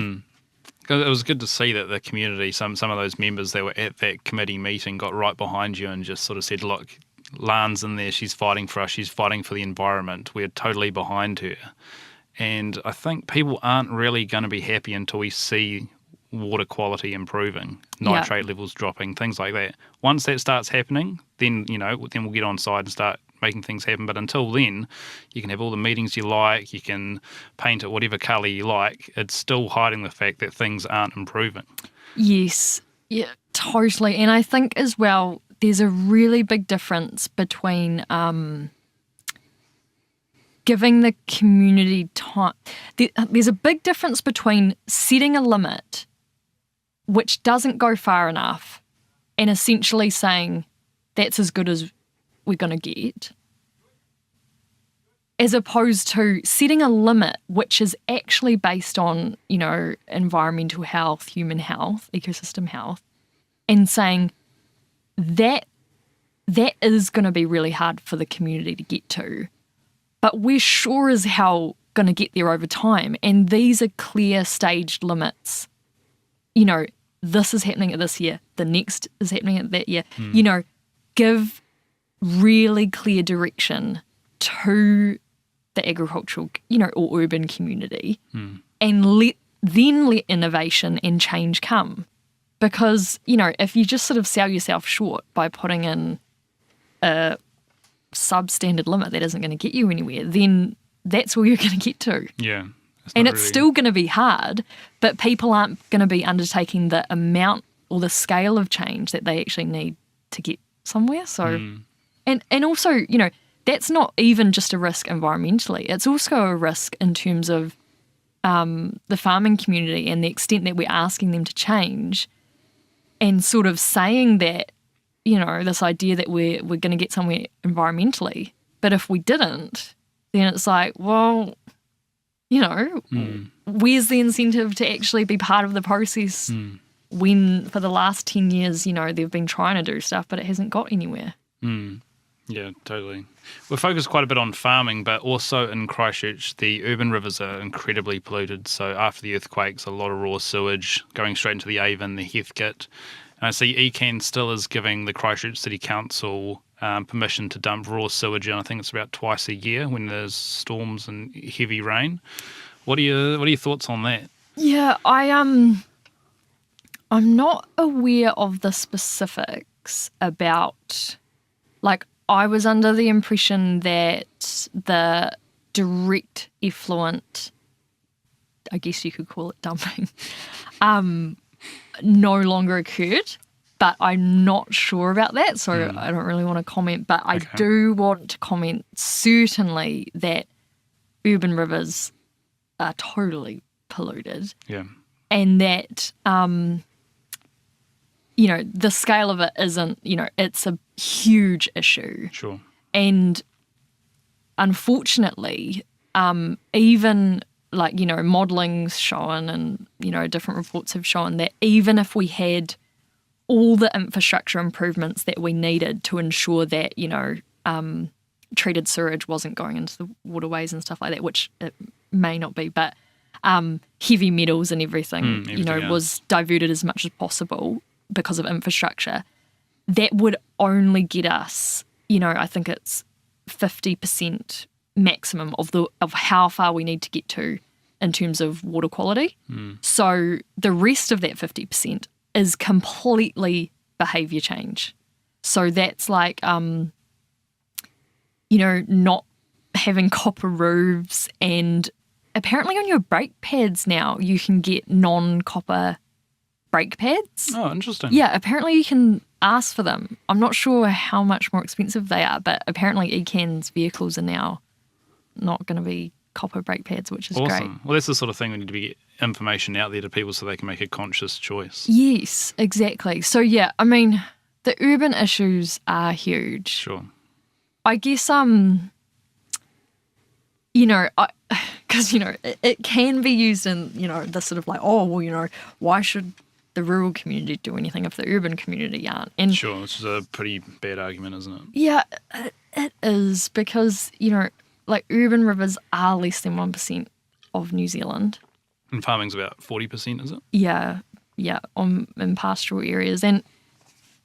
It was good to see that the community, some of those members that were at that committee meeting got right behind you and just sort of said, look, Lan's in there, she's fighting for us, she's fighting for the environment, we're totally behind her. And I think people aren't really going to be happy until we see water quality improving, nitrate levels dropping, things like that. Once that starts happening, then we'll get on side and start making things happen. But until then, you can have all the meetings you like, you can paint it whatever colour you like, it's still hiding the fact that things aren't improving. Yes, yeah, totally. And I think as well, there's a really big difference between giving the community time. There's a big difference between setting a limit which doesn't go far enough and essentially saying that's as good as we're going to get, as opposed to setting a limit which is actually based on, environmental health, human health, ecosystem health, and saying that is going to be really hard for the community to get to. But we're sure as hell going to get there over time. And these are clear staged limits. This is happening at this year. The next is happening at that year. Give really clear direction to the agricultural, or urban community, and let innovation and change come. Because, if you just sort of sell yourself short by putting in a substandard limit that isn't going to get you anywhere, then that's where you're going to get to. Yeah. And it's still going to be hard, but people aren't going to be undertaking the amount or the scale of change that they actually need to get somewhere. So, and also, that's not even just a risk environmentally. It's also a risk in terms of the farming community and the extent that we're asking them to change, and sort of saying that, this idea that we're going to get somewhere environmentally. But if we didn't, then it's like, well, where's the incentive to actually be part of the process when for the last 10 years, they've been trying to do stuff, but it hasn't got anywhere. Yeah, totally. We're focused quite a bit on farming, but also in Christchurch, the urban rivers are incredibly polluted. So after the earthquakes, a lot of raw sewage going straight into the Avon, the Heathcote. And I see ECan still is giving the Christchurch City Council permission to dump raw sewage in. I think it's about twice a year when there's storms and heavy rain. What are your thoughts on that? Yeah, I'm not aware of the specifics about, like, I was under the impression that the direct effluent I guess you could call it dumping, no longer occurred. But I'm not sure about that, so I don't really want to comment. But I do want to comment certainly that urban rivers are totally polluted. Yeah. And that, the scale of it isn't, it's a huge issue. Sure. And unfortunately, even modeling's shown and, different reports have shown that even if we had all the infrastructure improvements that we needed to ensure that, treated sewage wasn't going into the waterways and stuff like that, which it may not be, but heavy metals and everything, was diverted as much as possible because of infrastructure, that would only get us, I think it's 50% maximum of how far we need to get to in terms of water quality. So the rest of that 50% is completely behaviour change. So that's like, not having copper roofs, and apparently on your brake pads now you can get non-copper brake pads. Oh, interesting. Yeah, apparently you can ask for them. I'm not sure how much more expensive they are, but apparently ECan's vehicles are now not going to be copper brake pads, which is awesome. Great. Well, that's the sort of thing we need to be information out there to people so they can make a conscious choice. Yes, exactly. So yeah, I mean, the urban issues are huge. Sure. I guess, because, it can be used in, the sort of like, why should the rural community do anything if the urban community aren't? And sure, which is a pretty bad argument, isn't it? Yeah, it is, because, urban rivers are less than 1% of New Zealand. And farming's about 40%, is it? Yeah, in pastoral areas. And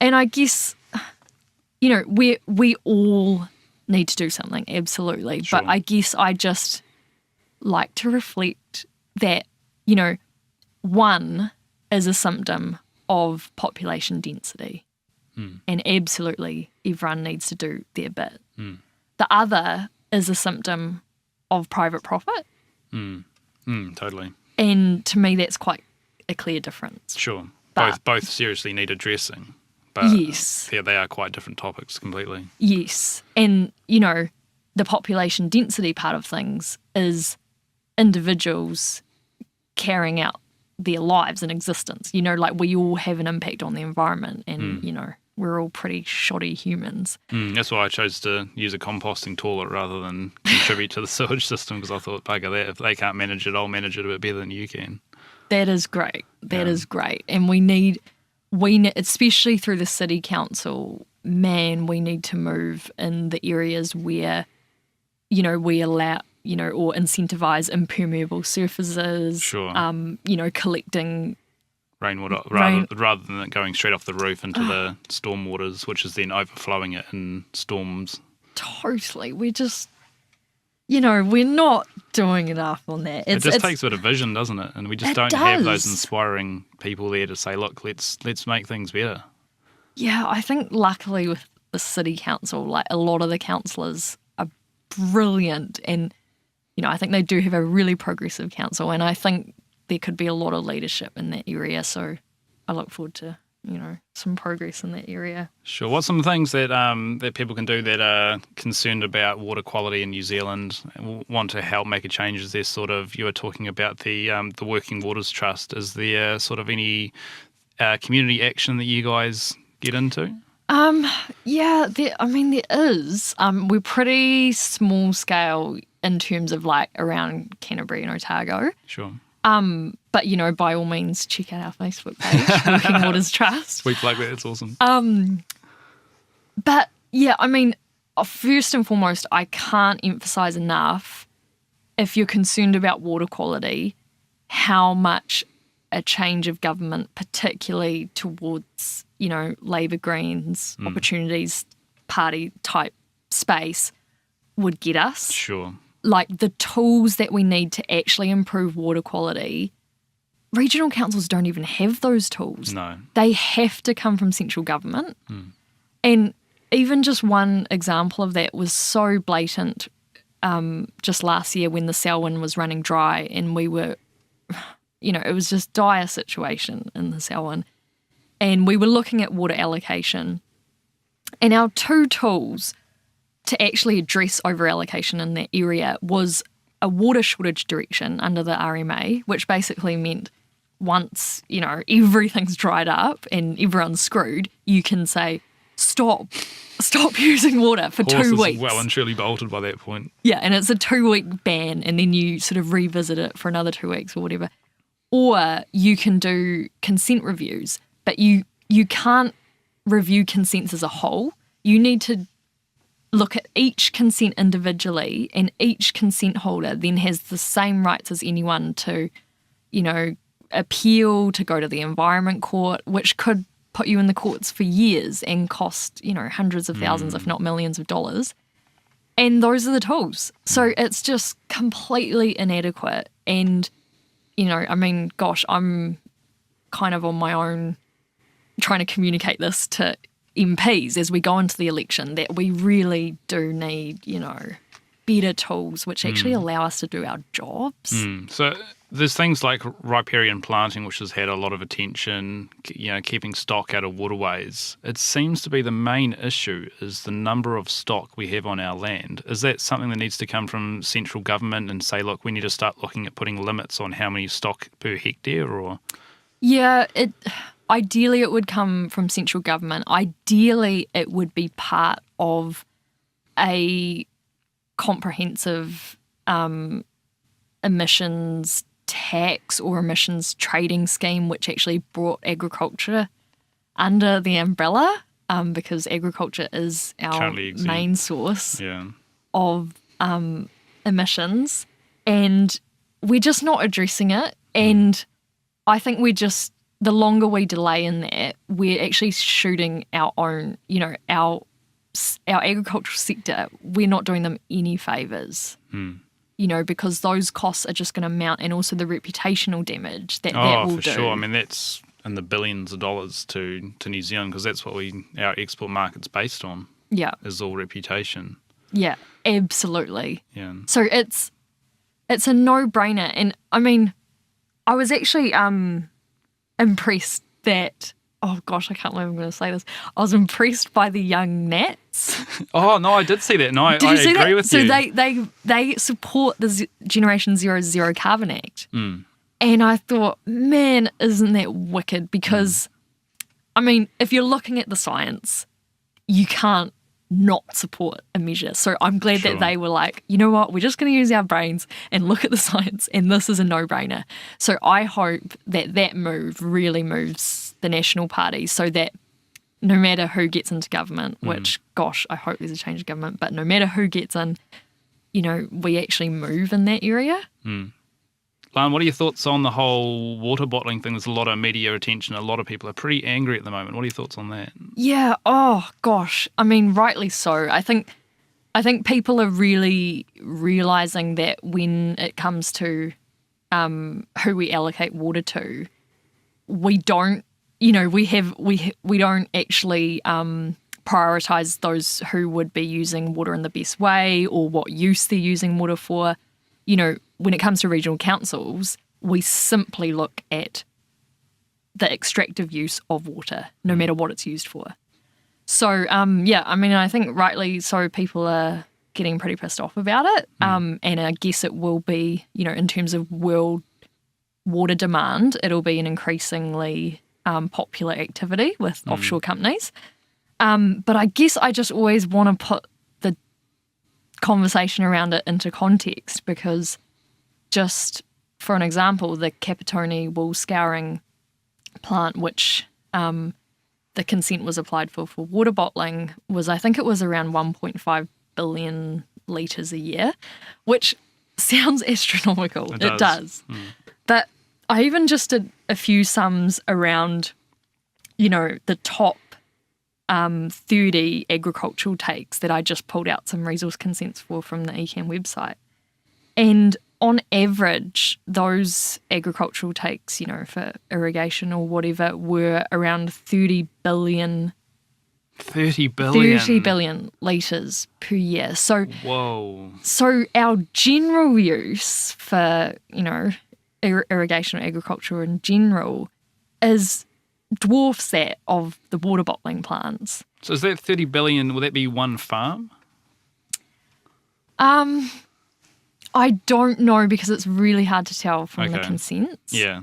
I guess, we all need to do something, absolutely. Sure. But I guess I just like to reflect that, one is a symptom of population density. And absolutely everyone needs to do their bit. The other is a symptom of private profit. Totally. And to me, that's quite a clear difference. Sure. But both seriously need addressing. But yes. They are quite different topics completely. Yes. And, the population density part of things is individuals carrying out their lives and existence. We all have an impact on the environment and, we're all pretty shoddy humans. That's why I chose to use a composting toilet rather than contribute to the sewage system, because I thought, bugger that, if they can't manage it, I'll manage it a bit better than you can. That is great. That is great. And we need, especially through the city council, we need to move in the areas where, we allow, or incentivise impermeable surfaces. Sure. Collecting rainwater rather than it going straight off the roof into the storm waters, which is then overflowing it in storms. Totally. We're just, we're not doing enough on that. It just takes a bit of vision, doesn't it? And we just don't have those inspiring people there to say, look, let's make things better. Yeah, I think luckily with the city council, a lot of the councillors are brilliant, and, I think they do have a really progressive council, and I think there could be a lot of leadership in that area. So I look forward to, some progress in that area. Sure. What's some things that that people can do that are concerned about water quality in New Zealand and want to help make a change? Is there sort of, you were talking about the Working Waters Trust. Is there sort of any community action that you guys get into? Yeah, there is. We're pretty small scale in terms of around Canterbury and Otago. Sure. But, by all means, check out our Facebook page, Working Waters Trust. Sweet plug there, it's awesome. But, yeah, first and foremost, I can't emphasise enough, if you're concerned about water quality, how much a change of government, particularly towards, Labour Greens, Opportunities Party type space, would get us. Sure. The tools that we need to actually improve water quality, regional councils don't even have those tools. No. They have to come from central government. And even just one example of that was so blatant just last year when the Selwyn was running dry and we were it was just dire situation in the Selwyn. And we were looking at water allocation. And our two tools to actually address over-allocation in that area was a water shortage direction under the RMA, which basically meant once, everything's dried up and everyone's screwed, you can say, stop using water for 2 weeks. Well and truly bolted by that point. Yeah, and it's a 2-week ban, and then you sort of revisit it for another 2 weeks or whatever. Or you can do consent reviews, but you can't review consents as a whole. You need to look at each consent individually, and each consent holder then has the same rights as anyone to, appeal, to go to the Environment Court, which could put you in the courts for years and cost, hundreds of thousands, if not millions of dollars. And those are the tools. So it's just completely inadequate. And, I'm kind of on my own trying to communicate this to MPs as we go into the election, that we really do need, better tools which actually allow us to do our jobs. So there's things like riparian planting, which has had a lot of attention, keeping stock out of waterways. It seems to be the main issue is the number of stock we have on our land. Is that something that needs to come from central government and say, look, we need to start looking at putting limits on how many stock per hectare? Or Yeah, ideally it would come from central government. Ideally it would be part of a comprehensive emissions tax or emissions trading scheme, which actually brought agriculture under the umbrella, because agriculture is our main source of emissions, and we're just not addressing it. And I think the longer we delay in that, we're actually shooting our own, our agricultural sector, we're not doing them any favours, because those costs are just going to mount, and also the reputational damage that will do. Oh, for sure. I mean, that's in the billions of dollars to New Zealand, because that's what our export market's based on. Yeah. Is all reputation. Yeah, absolutely. Yeah. So it's a no-brainer. And, I was actually impressed that, oh gosh, I can't believe I'm going to say this. I was impressed by the young Nats. Oh, no, I did see that. No, I agree with you. So they support the Generation Zero Carbon Act. And I thought, man, isn't that wicked? Because, if you're looking at the science, you can't not support a measure. So I'm glad that they were like, you know what, we're just going to use our brains and look at the science, and this is a no-brainer. So I hope that move really moves the National Party, so that no matter who gets into government, which, gosh, I hope there's a change of government, but no matter who gets in, we actually move in that area. Lan, what are your thoughts on the whole water bottling thing? There's a lot of media attention. A lot of people are pretty angry at the moment. What are your thoughts on that? Yeah. Oh, gosh. Rightly so. I think people are really realising that when it comes to who we allocate water to, we don't, we don't actually prioritise those who would be using water in the best way, or what use they're using water for. When it comes to regional councils, we simply look at the extractive use of water, no matter what it's used for. So, I think rightly so people are getting pretty pissed off about it. And I guess it will be, in terms of world water demand, it'll be an increasingly popular activity with offshore companies. But I guess I just always want to put the conversation around it into context, because just for an example, the Capitone wool scouring plant, which the consent was applied for water bottling, I think it was around 1.5 billion litres a year, which sounds astronomical. It does. But I even just did a few sums around, the top 30 agricultural takes that I just pulled out some resource consents from the ECan website. And on average, those agricultural takes, for irrigation or whatever, were around 30 billion 30 billion? 30 billion litres per year. So, whoa. So our general use for, irrigation or agriculture in general dwarfs that of the water bottling plants. So is that 30 billion, will that be one farm? I don't know because it's really hard to tell from the consents. Yeah.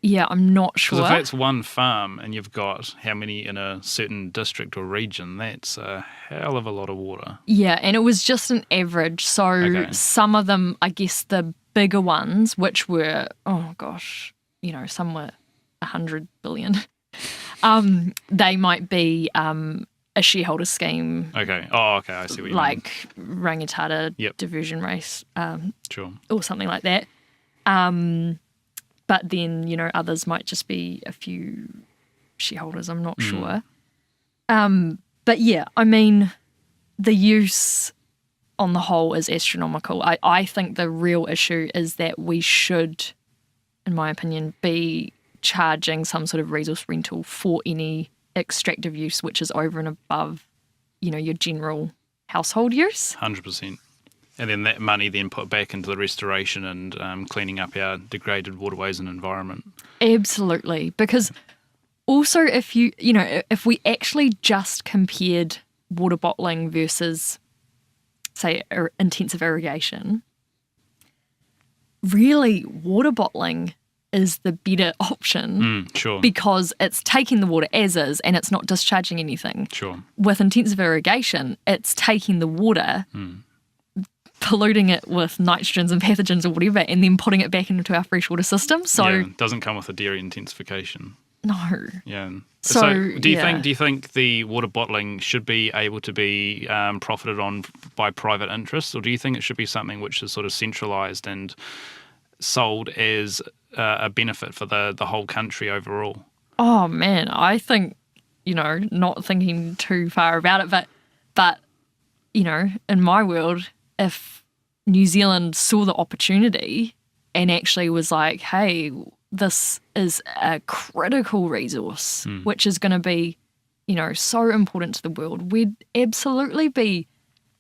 Yeah, I'm not sure. Because if that's one farm and you've got how many in a certain district or region, that's a hell of a lot of water. Yeah, and it was just an average. So some of them, I guess the bigger ones, which were, some were 100 billion, they might be a shareholder scheme. Okay. Oh, okay. I see what you mean. Like Rangitata diversion race sure. or something like that. But then, others might just be a few shareholders. I'm not sure. But yeah, I mean, the use on the whole is astronomical. I think the real issue is that we should, in my opinion, be charging some sort of resource rental for any extractive use, which is over and above, your general household use. 100%. And then that money then put back into the restoration and cleaning up our degraded waterways and environment. Absolutely. Because also if if we actually just compared water bottling versus, say, intensive irrigation, really water bottling is the better option. Sure. Because it's taking the water as is and it's not discharging anything. Sure. With intensive irrigation, it's taking the water, polluting it with nitrogens and pathogens or whatever, and then putting it back into our freshwater system. So it doesn't come with a dairy intensification. No. Yeah. So do you think the water bottling should be able to be profited on by private interests, or do you think it should be something which is sort of centralised and sold as a benefit for the whole country overall? Oh man, I think, not thinking too far about it, but in my world, if New Zealand saw the opportunity and actually was like, hey, this is a critical resource, which is going to be, so important to the world, we'd absolutely be,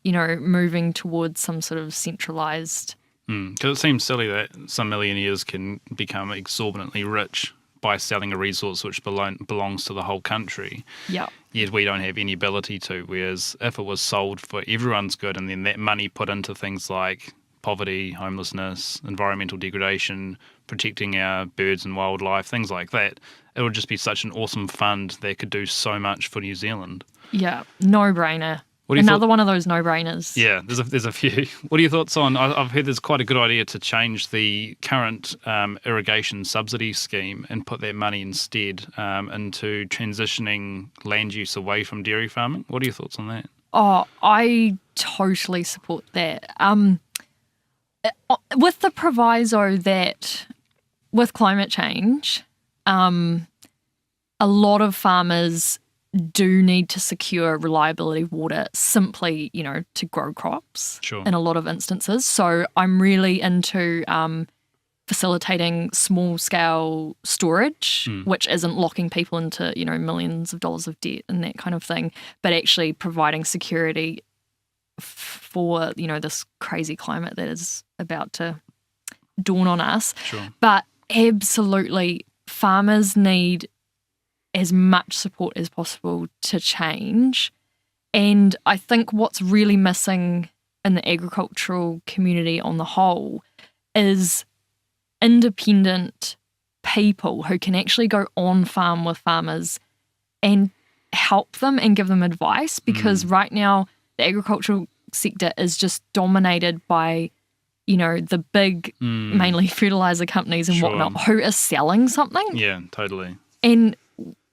moving towards some sort of centralised. Because it seems silly that some millionaires can become exorbitantly rich by selling a resource which belongs to the whole country. Yeah. Yet we don't have any ability to. Whereas if it was sold for everyone's good and then that money put into things like poverty, homelessness, environmental degradation, protecting our birds and wildlife, things like that, it would just be such an awesome fund that could do so much for New Zealand. Yeah, no-brainer. Another one of those no-brainers. Yeah, there's a few. What are your thoughts on, I've heard there's quite a good idea to change the current irrigation subsidy scheme and put that money instead into transitioning land use away from dairy farming. What are your thoughts on that? Oh, I totally support that. With the proviso that with climate change, a lot of farmers do need to secure reliability of water simply, to grow crops. Sure. In a lot of instances. So I'm really into facilitating small-scale storage, which isn't locking people into, millions of dollars of debt and that kind of thing, but actually providing security for, this crazy climate that is about to dawn on us. Sure. But absolutely, farmers need as much support as possible to change. And I think what's really missing in the agricultural community on the whole is independent people who can actually go on farm with farmers and help them and give them advice, because right now the agricultural sector is just dominated by, the big, mainly fertilizer companies and whatnot, who are selling something. Yeah, totally. And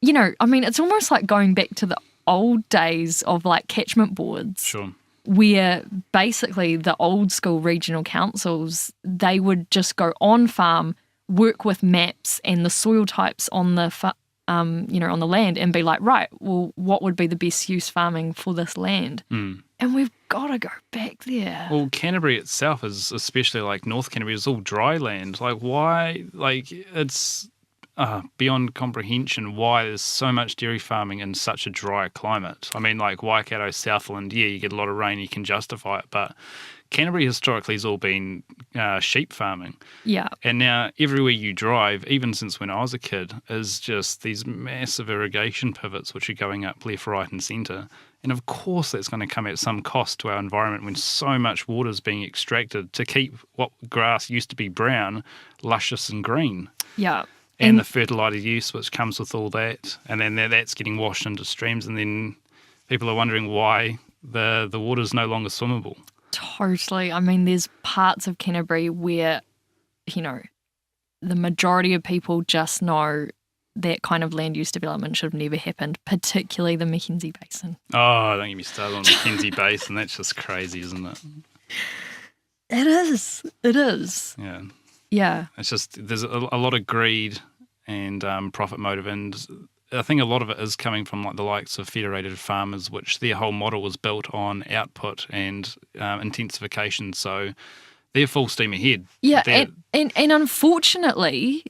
it's almost like going back to the old days of like catchment boards. Sure. Where basically the old school regional councils, they would just go on farm, work with maps and the soil types on the on the land and be like, right, well, what would be the best use farming for this land? And we've got to go back there. Well, Canterbury itself is, especially like North Canterbury, is all dry land. Like why? Like it's beyond comprehension why there's so much dairy farming in such a dry climate. I mean, like Waikato, Southland, yeah, you get a lot of rain, you can justify it, but Canterbury historically has all been sheep farming. Yeah. And now everywhere you drive, even since when I was a kid, is just these massive irrigation pivots which are going up left, right and centre. And of course that's going to come at some cost to our environment when so much water is being extracted to keep what grass used to be brown, luscious and green. Yeah. And the fertiliser use which comes with all that. And then that's getting washed into streams, and then people are wondering why the water's no longer swimmable. Totally. I mean, there's parts of Canterbury where, you know, the majority of people just know that kind of land use development should have never happened, particularly the Mackenzie Basin. Oh, don't get me started on the Mackenzie Basin. That's just crazy, isn't it? It is. It is. Yeah. Yeah. It's just there's a lot of greed and profit motive, and I think a lot of it is coming from like the likes of federated farmers, which their whole model was built on output and intensification. So they're full steam ahead. Yeah, and unfortunately,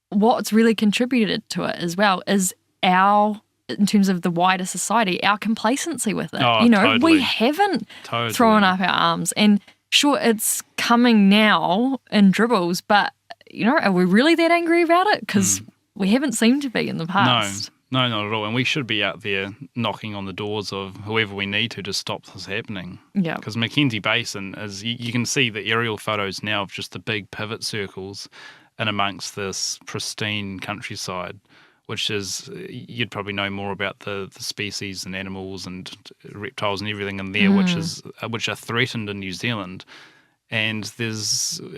what's really contributed to it as well is in terms of the wider society, our complacency with it. Oh, you know, totally. we haven't thrown up our arms, and sure, it's coming now in dribbles, but you know, are we really that angry about it? Because we haven't seemed to be in the past. No, not at all. And we should be out there knocking on the doors of whoever we need to stop this happening. Yeah. Because Mackenzie Basin is, you can see the aerial photos now of just the big pivot circles in amongst this pristine countryside, which is, you'd probably know more about the species and animals and reptiles and everything in there, which are threatened in New Zealand. And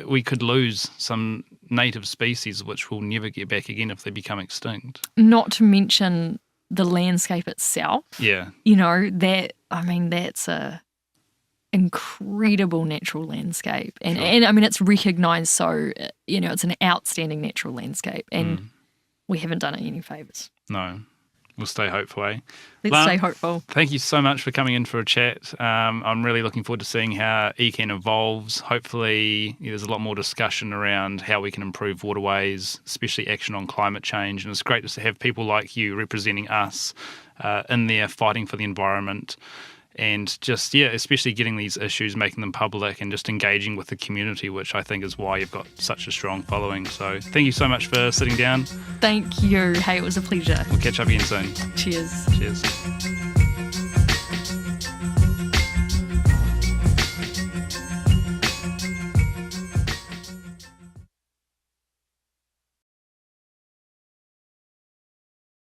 we could lose some native species which will never get back again if they become extinct. Not to mention the landscape itself. Yeah. You know, that's a incredible natural landscape. And, Sure. and I mean, it's recognised, so, you know, it's an outstanding natural landscape. And we haven't done it any favours. No. We'll stay hopeful, eh? Let's Lan, stay hopeful. Thank you so much for coming in for a chat. I'm really looking forward to seeing how ECan evolves. Hopefully there's a lot more discussion around how we can improve waterways, especially action on climate change. And it's great to have people like you representing us in there fighting for the environment. And just, especially getting these issues, making them public and just engaging with the community, which I think is why you've got such a strong following. So thank you so much for sitting down. Thank you. Hey, it was a pleasure. We'll catch up again soon. Cheers. Cheers.